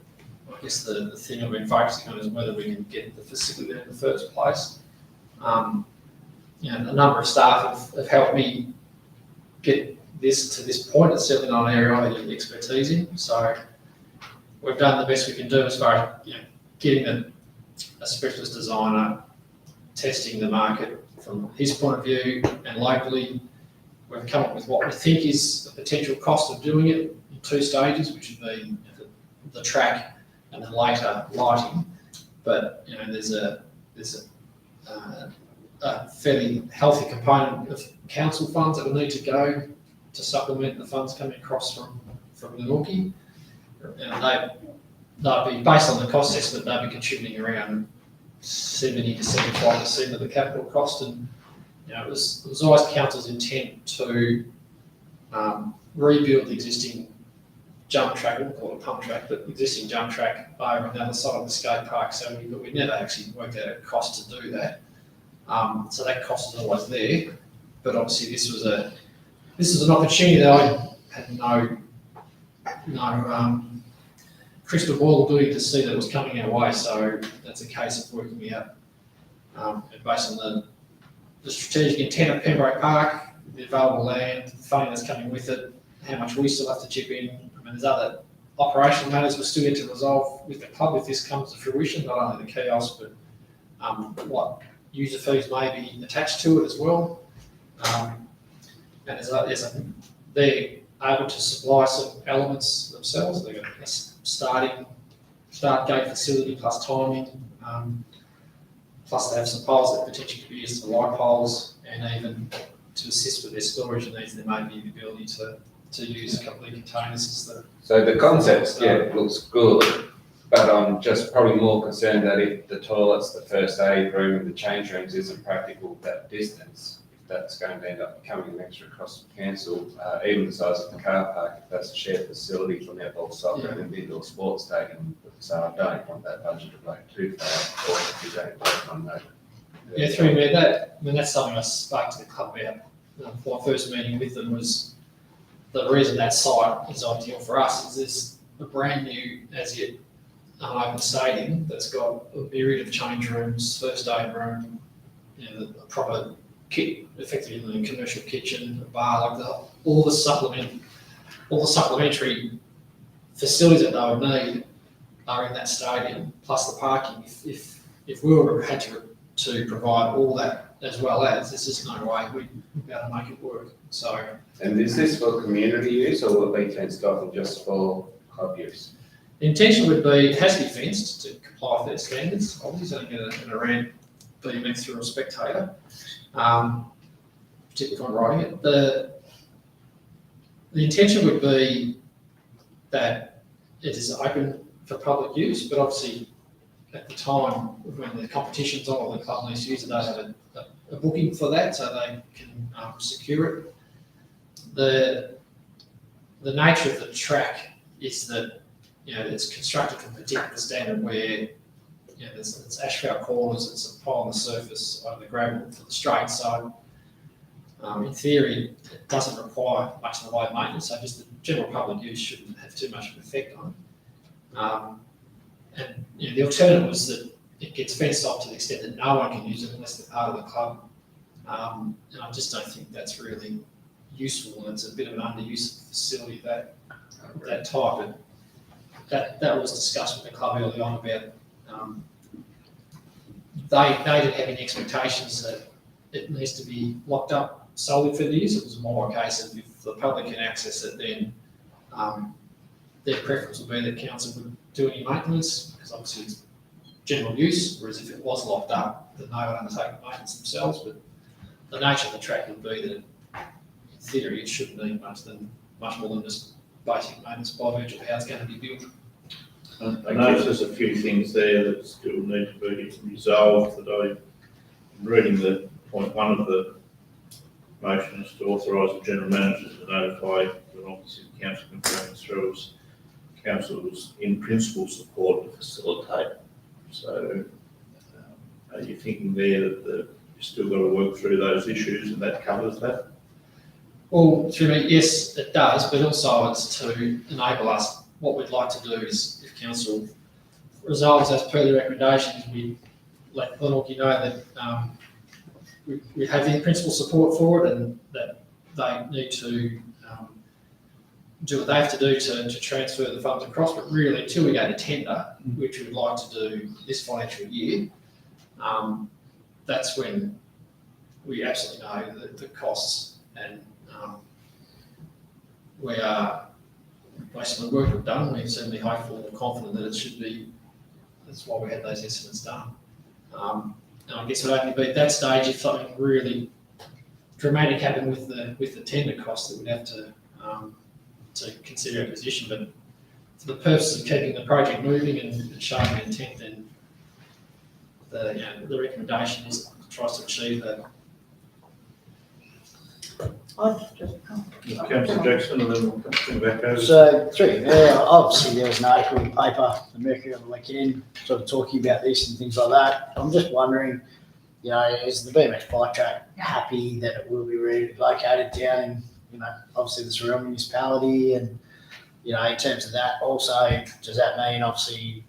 I guess the thing I've been focusing on is whether we can get the facility there in the first place. A number of staff have helped me get this to this point. It's certainly not an area I have expertise in. So we've done the best we can do as far as getting a specialist designer, testing the market from his point of view, and locally we've come up with what we think is the potential cost of doing it in 2 stages, which would be the track and then later lighting. But there's a fairly healthy component of council funds that will need to go to supplement the funds coming across from Glenorchy. And they'll be, based on the cost estimate, they'll be contributing around 70 to 75% of the capital cost. And it was always council's intent to rebuild the existing jump track, we'll call it pump track, but existing jump track over on the other side of the skate park. So we never actually worked out a cost to do that. So that cost is always there. But obviously this was an opportunity that I had no crystal ball ability to see that was coming our way. So that's a case of working out based on the strategic intent of Pembroke Park, the available land, the funding that's coming with it, how much we still have to chip in. There's other operational matters we're still yet to resolve with the club if this comes to fruition, not only the kiosk, but what user fees may be attached to it as well. And they're able to supply some elements themselves. They've got a start gate facility plus timing, plus they have some poles that potentially could be used to light poles, and even to assist with their storage needs, there may be the ability to use a couple of containers. So the concept, looks good, but I'm just probably more concerned that if the toilets, the first aid room and the change rooms isn't practical that distance, if that's going to end up becoming an extra cost to council, even the size of the car park, if that's a shared facility from outdoor soccer and an indoor sports stadium. So I don't want that budget to go too far, or if you don't work on that. Yeah, through me, that's something I spoke to the club about for my first meeting with them. Was the reason that site is ideal for us is there's a brand new, as yet open stadium that's got a myriad of change rooms, first aid room, a proper kit, effectively a commercial kitchen, a bar, like all the supplementary facilities that they would need are in that stadium, plus the parking. If we were had to provide all that as well as, there's just no way we'd be able to make it work. So. And is this for community use, or will it be fenced off and just for club use? The intention would be, it has to be fenced to comply with their standards. Obviously, so you get a ramp BMX through a spectator, particularly if I'm riding it. The intention would be that it is open for public use, but obviously at the time when the competition's on or the club needs to use it, they have a booking for that, so they can secure it. The nature of the track is that it's constructed to a particular standard where it's asphalt corners, it's a pile on the surface of the gravel for the straight. So in theory, it doesn't require much in the way of maintenance. So just the general public use shouldn't have too much of an effect on it. And the alternative was that it gets fenced off to the extent that no one can use it unless they're part of the club. And I just don't think that's really useful, and it's a bit of an underused facility that type. That was discussed with the club early on about they didn't have any expectations that it needs to be locked up solely for the use. It was more a case of if the public can access it, then their preference would be that council would do any maintenance, because obviously it's general use, whereas if it was locked up, then they would undertake the maintenance themselves. But the nature of the track would be that, in theory, it shouldn't need much more than just basic maintenance by virtue of how it's going to be built. I notice there's a few things there that still need to be resolved. That I'm reading the point one of the motion is to authorise the general manager to notify the Norfolk City Council confirming Sorell's council's in principle support to facilitate. So are you thinking there that you've still got to work through those issues and that covers that? Well, through me, yes, it does, but also it's to enable us. What we'd like to do is, if council resolves as per the recommendations, we let Glenorchy know that we have in principle support for it, and that they need to do what they have to do to transfer the funds across. But really, until we go to tender, which we'd like to do this financial year, that's when we absolutely know the costs, and we are, based on the work we've done, we're certainly hopeful and confident that it should be. That's why we had those estimates done. And I guess it would only be at that stage if something really dramatic happened with the tender costs that we'd have to consider our position. But for the purpose of keeping the project moving and showing the intent, then the recommendation is tries to achieve that. Councillor Jackson, and then we'll come back over. So, obviously there was an article in the paper, the Mercury on the weekend, sort of talking about this and things like that. I'm just wondering, is the BMX bike track happy that it will be relocated down in, obviously the Sorell municipality, and, in terms of that, also, does that mean obviously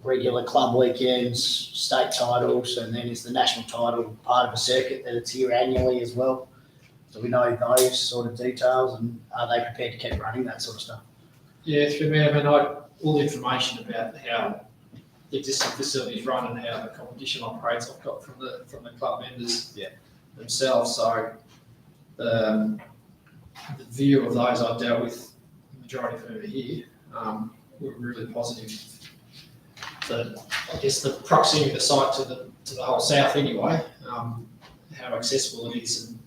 regular club weekends, state titles, and then is the national title part of a circuit that it's here annually as well? Do we know those sort of details, and are they prepared to keep running that sort of stuff? Yeah, through me, all the information about how the existing facilities run and how the competition operates, I've got from the club members themselves. So the view of those I've dealt with, the majority of whom are here, were really positive. I guess the proximity of the site to the whole south anyway, how accessible it is, and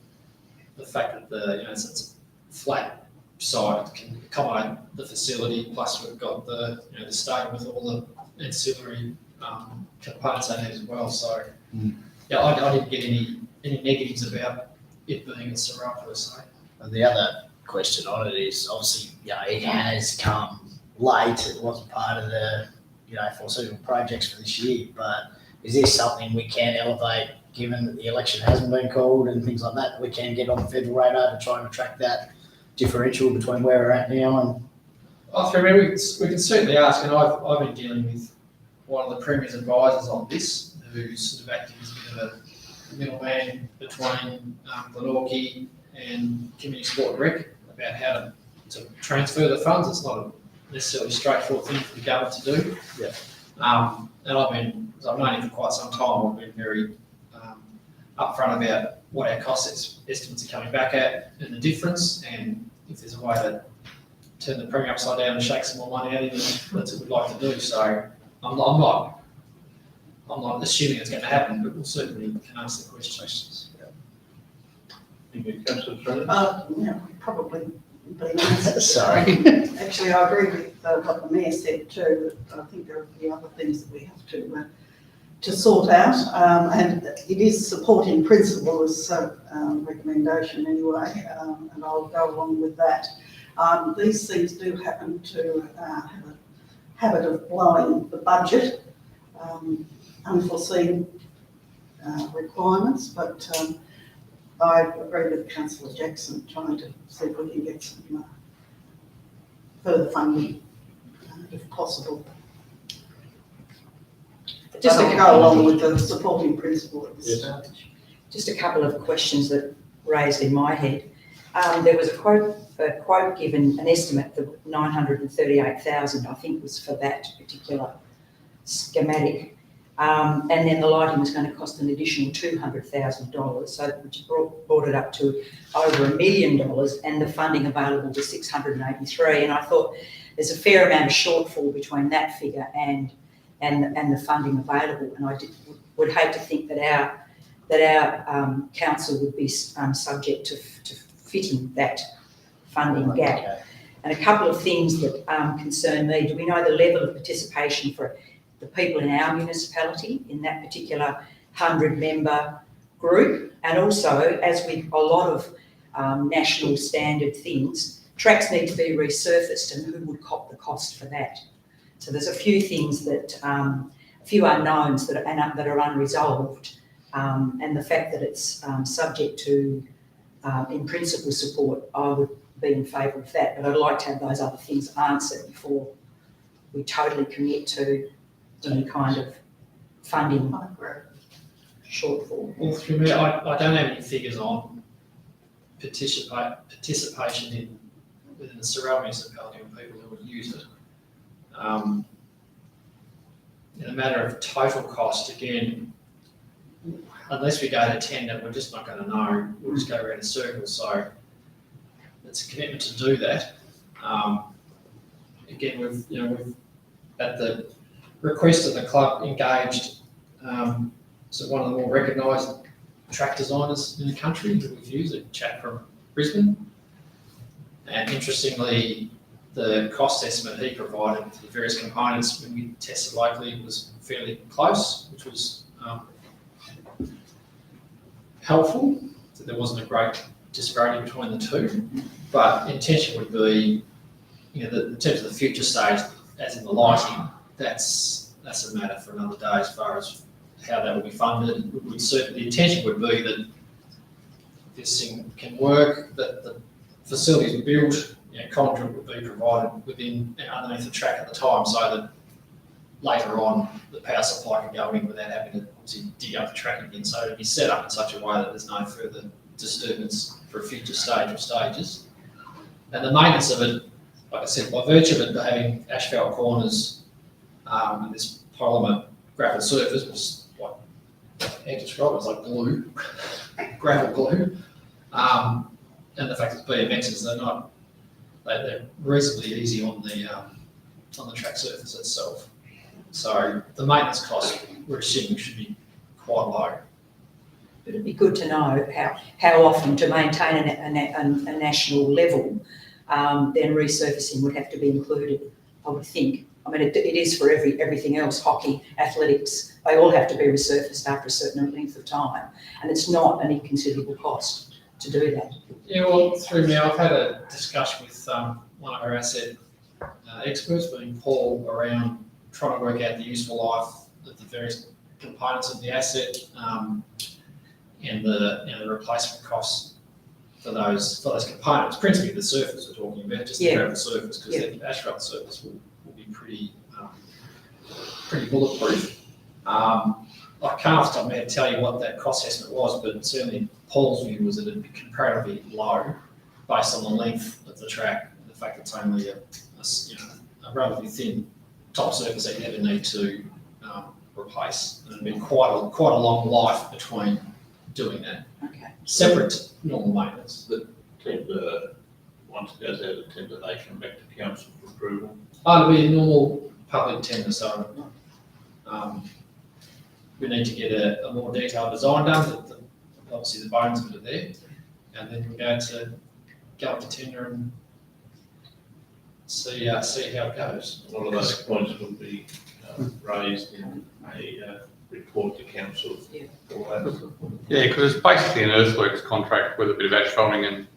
the fact that it's a flat site can accommodate the facility. Plus, we've got the stadium with all the ancillary components in it as well. So, I didn't get any negatives about it being a Sorell per se. And the other question on it is obviously, it has come late. It wasn't part of the foreseeable projects for this year. But is this something we can elevate, given that the election hasn't been called and things like that we can get on the federal radar to try and attract that differential between where we're at now? And we can certainly ask, and I've been dealing with one of the Premier's advisors on this, who's sort of acting as a bit of a middleman between Glenorchy and Community Sport and Rec about how to transfer the funds. It's not a necessarily straightforward thing for the government to do. Yeah. And I've known him for quite some time. I've been very upfront about what our cost estimates are coming back at and the difference, and if there's a way to turn the Premier upside down and shake some more money out of it, that's what we'd like to do. So I'm not assuming it's going to happen, but we'll certainly can ask the questions. Thank you, Councillor Sorell. Probably been answered. Sorry. Actually, I agree with what the Mayor said too, but I think there are a few other things that we have to sort out, and it is support in principle as a recommendation anyway, and I'll go along with that. These things do happen to have a habit of blowing the budget, unforeseen requirements, but I agree with Councillor Jackson trying to see if we can get some further funding if possible. Just to go along with the supporting principle at this stage. Just a couple of questions that raised in my head. There was a quote given, an estimate for 938,000, I think, was for that particular schematic. And then the lighting was going to cost an additional $200,000, so which brought it up to over $1 million, and the funding available was 683. And I thought there's a fair amount of shortfall between that figure and the funding available, and I would hate to think that our council would be subject to fitting that funding gap. Okay. And a couple of things that concern me: do we know the level of participation for the people in our municipality in that particular 100-member group? And also, as with a lot of national standard things, tracks need to be resurfaced, and who would cop the cost for that? So there's a few things that, a few unknowns that are unresolved, and the fact that it's subject to, in principle, support, I would be in favour of that, but I'd like to have those other things answered before we totally commit to any kind of funding shortfall. Well, through me, I don't have any figures on participation within the Sorell municipality and people who would use it. In a matter of total cost, again, unless we go to tender, we're just not going to know. We'll just go around in circles. So it's a commitment to do that. Again, we've at the request of the club engaged so one of the more recognised track designers in the country that we've used, a chap from Brisbane. And interestingly, the cost estimate he provided for the various components when we tested locally was fairly close, which was helpful. So there wasn't a great disparity between the two. But intention would be, in terms of the future stage, as in the lighting, that's a matter for another day as far as how that will be funded. The intention would be that this thing can work, that the facilities are built, conduit would be provided underneath the track at the time, so that later on the power supply can go in without having to obviously dig up the track again. So it'd be set up in such a way that there's no further disturbance for a future stage or stages. And the maintenance of it, like I said, by virtue of it having asphalt corners and this polymer gravel surface, was like how to describe it, it's like glue, gravel glue. And the fact that BMXs, they're reasonably easy on the track surface itself. So the maintenance costs, we're assuming, should be quite low. It'd be good to know how often to maintain a national level, then resurfacing would have to be included, I would think. I mean, it is for everything else, hockey, athletics, they all have to be resurfaced after a certain length of time, and it's not an inconsiderable cost to do that. Yeah, well, through me, I've had a discussion with one of our asset experts, being Paul, around trying to work out the useful life of the various components of the asset and the replacement costs for those components. Principally, the surface we're talking about, just the gravel surface, because the asphalt surface will be pretty bulletproof. I can't off the top of my head tell you what that cost estimate was, but certainly Paul's view was that it'd be comparatively low based on the length of the track, and the fact that it's only a relatively thin top surface that you never need to replace. And it'd be quite a long life between doing that. Okay. Separate to normal maintenance. The tender, once it goes out of tender, they come back to council for approval. It'll be a normal public tender, so we need to get a more detailed design done. Obviously, the bones of it are there, and then we're going to go up to tender and see how it goes. A lot of those points will be raised in a report to council. Yeah. Yeah, because it's basically an earthworks contract with a bit of asphalting and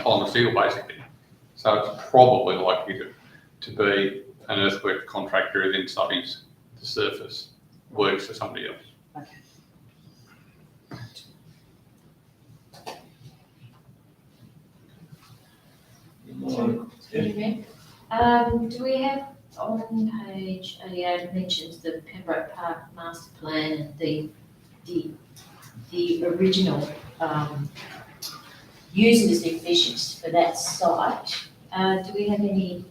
polymer steel, basically. So it's probably likely to be an earthworks contractor who then subbies the surface works for somebody else. Okay. Do we have on page 88, it mentions the Pembroke Park master plan and the original users definitions for that site. Do we have any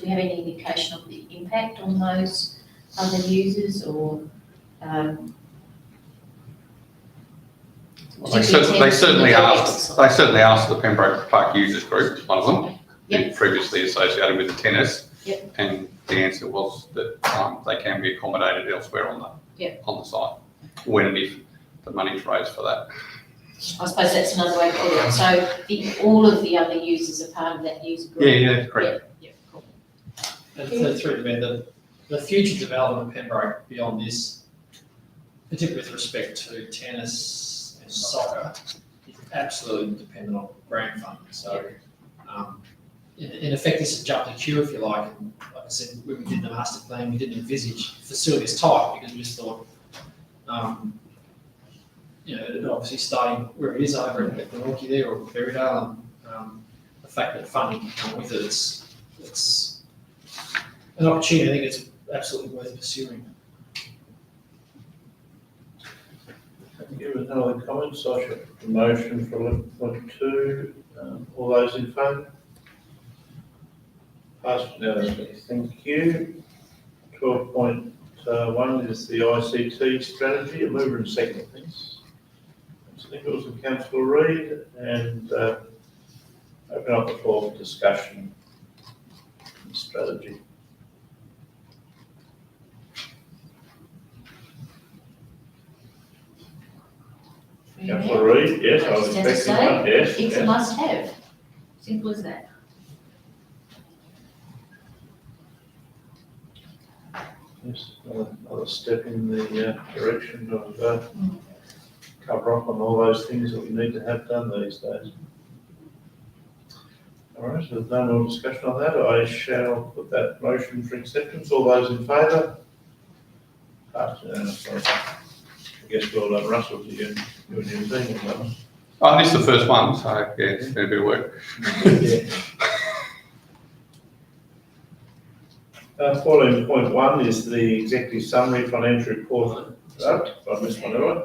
indication of the impact on those other users, or Well, they certainly asked the Pembroke Park Users Group, one of them, previously associated with the tennis, and the answer was that they can be accommodated elsewhere on the site, when and if the money's raised for that. I suppose that's another way to put it. So all of the other users are part of that user group? Yeah, correct. Yeah, cool. And through the future development of Pembroke beyond this, particularly with respect to tennis and soccer, absolutely dependent on grant funding, so, in effect, this is jump the queue, if you like, and like I said, when we did the master plan, we didn't envisage facilities type, because we just thought, obviously starting where it is over at the Norkie there, or Berrydale, and, the fact that funding can come with it, it's an opportunity, I think it's absolutely worth pursuing. Thank you. With no other comments, I shall put the motion for 11.2. All those in favour? Passed unanimously. Thank you. 12.1 is the ICT strategy. A mover and second, please. Councillor Nichols and Councillor Reid, and open up the floor for discussion on the strategy. Councillor Reid, yes, I was As I expecting say, one, yes. It's a yes. must-have, simple as that. Yes, another step in the direction of cover up on all those things that we need to have done these days. All right, so there's no more discussion on that. I shall put that motion for acceptance. All those in favour? Passed unanimously. I guess well done, Russell, to you and your team. Well done. Oh, this is the first one, so yeah, it's been a bit of work. 14.1 is the executive summary financial report. Oh, I missed one, haven't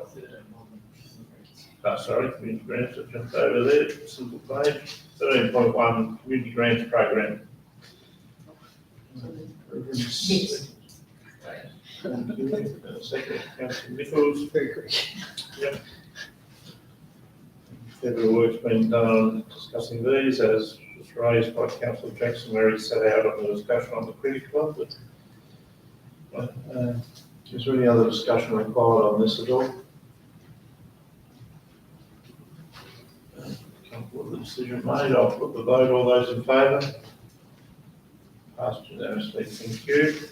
I? Sorry, community grants, I jumped over there, simple page. 13.1, community grants program. Yes. Thank you. Second, Councillor Nichols. Very quick. Yep. Further work's been done on discussing these, as was raised by Councillor Jackson, where he set out on the discussion on the cricket club. But, is there any other discussion required on this at all? Comfortable with the decision made, I'll put the vote. All those in favour? Passed unanimously, thank you.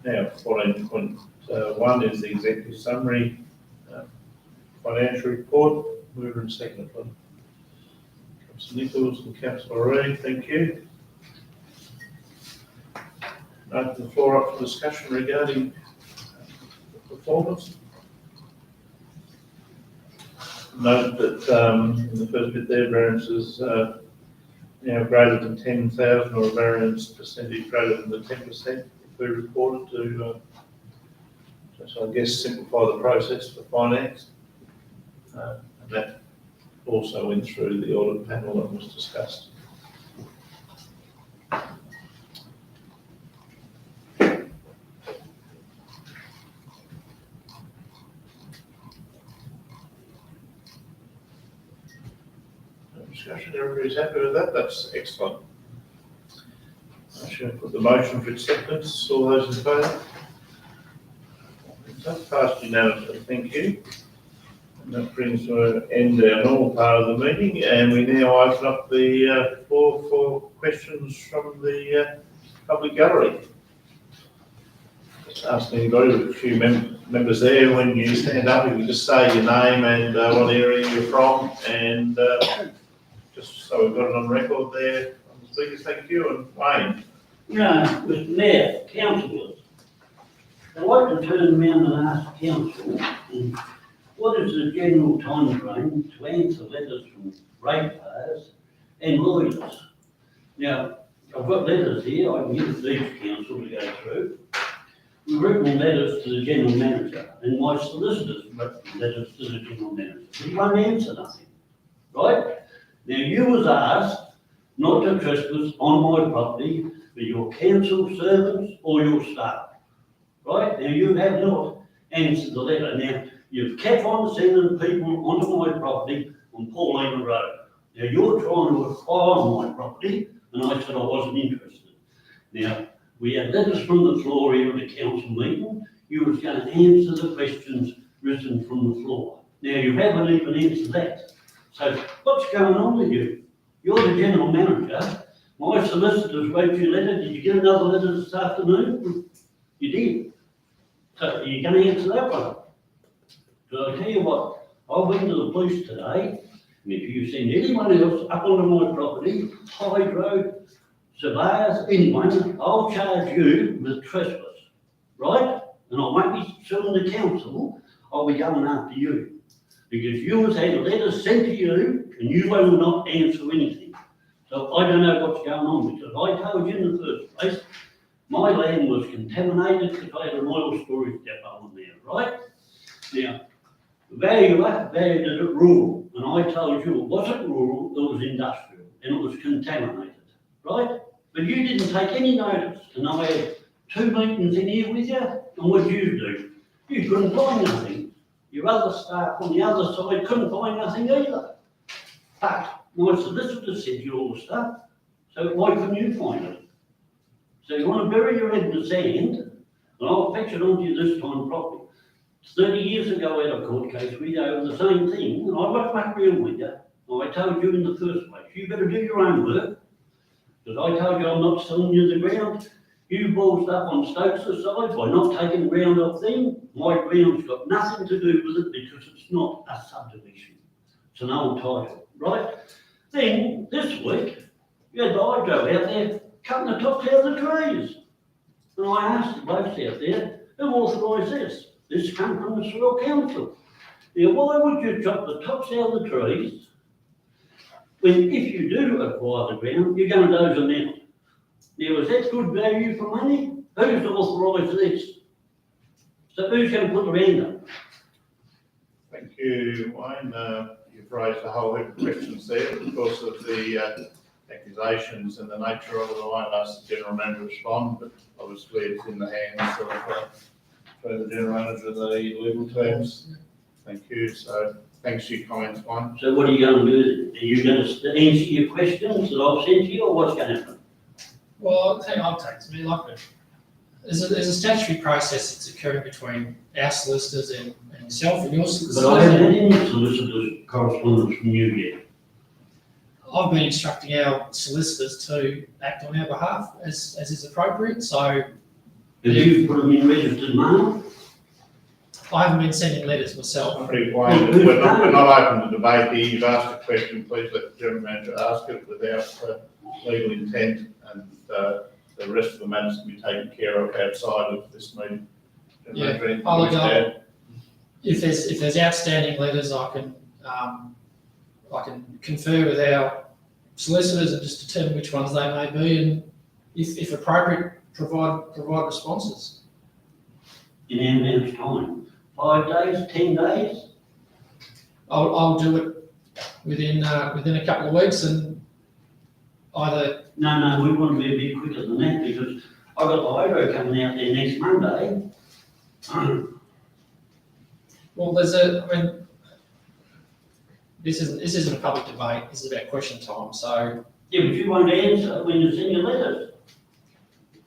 Now, 14.1 is the executive summary financial report. Mover and second, please. Councillor Nichols and Councillor Reid, thank you. Open the floor up for discussion regarding the performance. Note that in the first bit there, variances greater than 10,000 or a variance percentage greater than the 10% we reported to, so I guess simplify the process for finance. And that also went through the audit panel that was discussed. No discussion, everybody's happy with that? That's excellent. I shall put the motion for acceptance. All those in favour? Passed unanimously, thank you. And that brings to an end our normal part of the meeting, and we now open up the floor for questions from the public gallery. Just ask anybody with a few members there, when you stand up, you can just say your name and what area you're from, and just so we've got it on record there. On the speakers, thank you, and Wayne. Mr Mayor, councillors, I'd like to turn around and ask council, what is the general timeframe to answer letters from ratepayers and lawyers? Now, I've got letters here, I can give these council to go through. We've written letters to the general manager, and my solicitors written letters to the general manager. He won't answer nothing, right? Now, you was asked not to trespass on my property for your council servants or your staff, right? Now, you have not answered the letter. Now, you've kept on sending people onto my property on Paulina Road. Now, you're trying to acquire my property, and I said I wasn't interested. Now, we had letters from the floor here at the council meeting. You was going to answer the questions written from the floor. Now, you haven't even answered that. So, what's going on with you? You're the general manager. My solicitors wrote you a letter. Did you get another letter this afternoon? You did. So, are you going to answer that one? So I tell you what, I went to the police today And if you send anyone else up onto my property, hydro, surveyors, anyone, I'll charge you with trespass, right? And I won't be suing the council, I'll be going after you. Because you has had letters sent to you and you will not answer anything. So I don't know what's going on, because I told you in the first place, my land was contaminated because I had an oil storage depot on there, right? Now, the valuer valued it at rural, and I told you it wasn't rural, it was industrial, and it was contaminated, right? But you didn't take any notice, and I had 2 meetings in here with you, and what did you do? You couldn't find nothing. Your other staff on the other side couldn't find nothing either. But my solicitor sent you all the stuff, so why couldn't you find it? So you want to bury your head in the sand, and I'll fetch it onto you this time properly. 30 years ago, I had a court case with you over the same thing, and I got back real with you. And I told you in the first place, you better do your own work, because I told you I'm not selling you the ground. You ballsed up on Stokes' side by not taking the ground off them. My ground's got nothing to do with it because it's not a subdivision. It's an old title, right? Then, this week, you had the hydro out there cutting the tops out of the trees. And I asked the blokes out there, who authorised this? This come from the Sorell Council. Now, why would you chop the tops out of the trees when if you do acquire the ground, you're going to doze them out? Now, is that good value for money? Who's authorised this? So who's going to put the hand up? Thank you, Wayne. You've raised a whole heap of questions there. Because of the accusations and the nature of it, I won't ask the General Manager to respond, but obviously it's in the hands of the General Manager of the legal teams. Thank you. So thanks for your comments, Wayne. So what are you going to do? Are you going to answer your questions that I've sent to you, or what's going to happen? Well, hang on, takes me like it. There's a statutory process that's occurring between our solicitors and yourself and your solicitors. But I haven't had any solicitors correspondence from you yet. I've been instructing our solicitors to act on our behalf as is appropriate, so Have you put them in registered mail? I haven't been sending letters myself. Pretty Wayne, we're not open to debate here. You've asked a question, please let the General Manager ask it without legal intent, and the rest of the matters can be taken care of outside of this meeting. Yeah, General Manager, I'll anything you wish to go. add? If there's outstanding letters, I can confer with our solicitors and just determine which ones they may be, and if appropriate, provide responses. In how much time? 5 days, 10 days? I'll do it within a couple of weeks, and either No, we want to be a bit quicker than that, because I've got the hydro coming out there next Monday. well, this isn't a public debate. This is about question time. So Yeah, but you won't answer when you send your letters.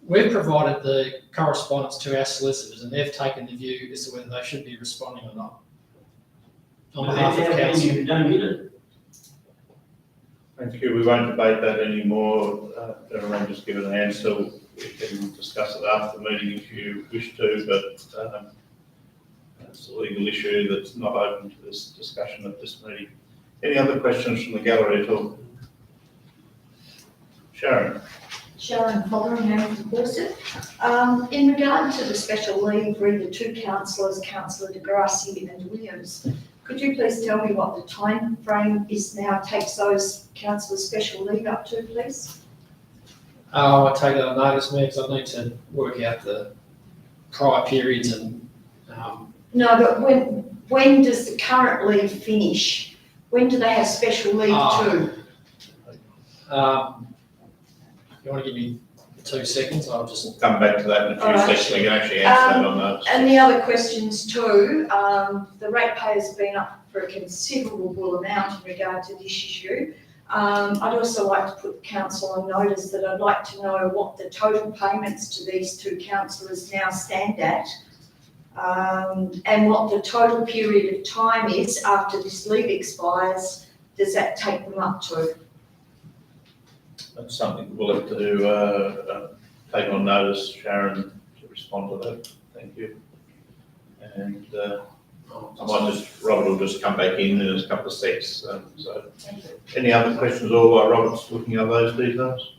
we've provided the correspondence to our solicitors, and they've taken the view as to whether they should be responding or not on behalf of How come council. you don't get it? Thank you. We won't debate that anymore. General Manager, just give an answer. We can discuss it after the meeting if you wish to, but it's a legal issue that's not open to this discussion at this meeting. Any other questions from the gallery at all? Sharon? Sharon Follering, Hamilton Corset. In regard to the special leave, read the two councillors, Councillor de Grassi and Williams, could you please tell me what the time frame is now takes those councillors' special leave up to, please? I take that on notice, Mayor, because I need to work out the prior periods and. No, but when does the current leave finish? When do they have special leave to? You want to give me 2 seconds? I'll just. We'll come back to that in a few All right. seconds. We can actually answer that on notice. And the other questions too, the ratepayers have been up for a considerable amount in regard to this issue. I'd also like to put the council on notice that I'd like to know what the total payments to these two councillors now stand at, and what the total period of time is after this leave expires. Does that take them up to? That's something we'll have to take on notice, Sharon, to respond to that. Thank you. And I might just, Robert will just come back in a couple of secs. So, any other questions or while Robert's looking at those details?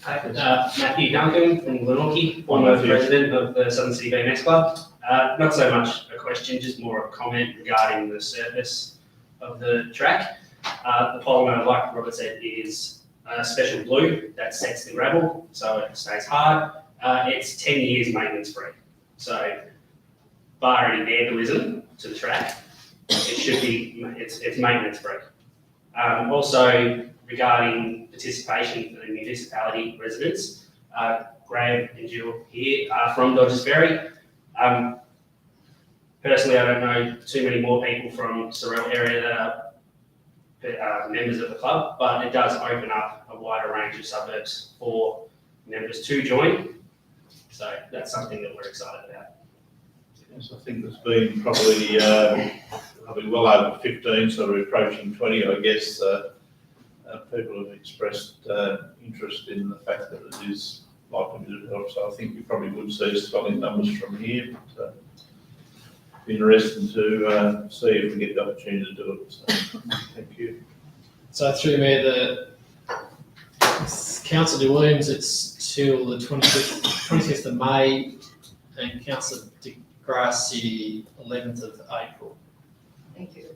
Matthew Duncan from Glenorchy, former president of the Southern City BMX Club. Not so much a question, just more a comment regarding the surface of the track. The polymer, like Robert said, is a special glue that sets the gravel, so it stays hard. It's 10 years maintenance free. So, bar any vandalism to the track, it should be, it's maintenance free. Also, regarding participation for the municipality residents, Graham and Jill here are from Dodgers Ferry. Personally, I don't know too many more people from Sorell area that are members of the club, but it does open up a wider range of suburbs for members to join. So that's something that we're excited about. Yes, I think there's been probably well over 15, so we're approaching 20, I guess. People have expressed interest in the fact that it is likely to develop, so I think we probably would see swelling numbers from here. But, be interesting to see if we get the opportunity to do it. So, thank you. So through me, the Councillor de Williams, it's till the 25th of May, and Councillor de Grassi, 11th of April. Thank you.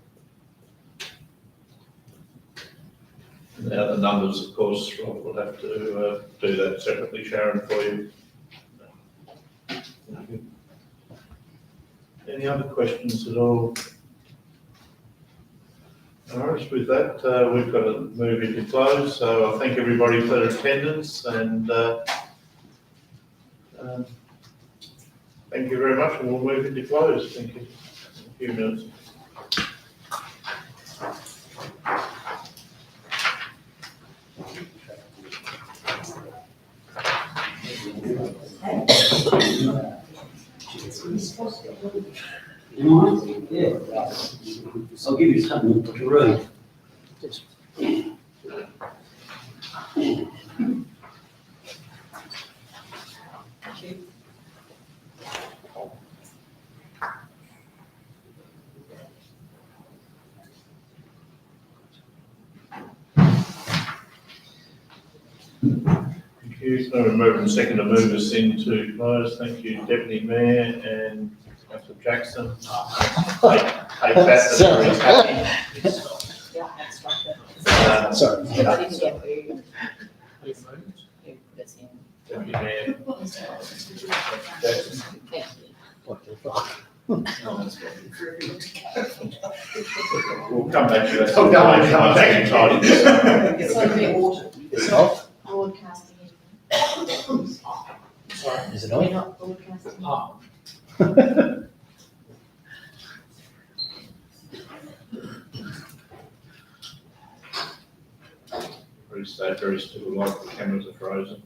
Now the numbers, of course, Rob will have to do that separately, Sharon, for you. Thank you. Any other questions at all? All right, with that, we've got to move into close, so I thank everybody for their attendance and thank you very much, and we'll move into close. Thank you. A few minutes. You mind? Yeah. I'll give you something to read. Thank you. Thank you. So we're moving second to move us into close. Thank you, Deputy Mayor and Councillor Jackson. Take that, that everybody's happy. Yeah, that's right. Sorry. I didn't get who. Deputy Mayor Jackson. What the fuck? We'll come back to that. Come back in time. It's like the water. It's off? Broadcasting. Sorry. Is it We're on? not broadcasting. Oh. Very safe, very still, like the cameras are frozen.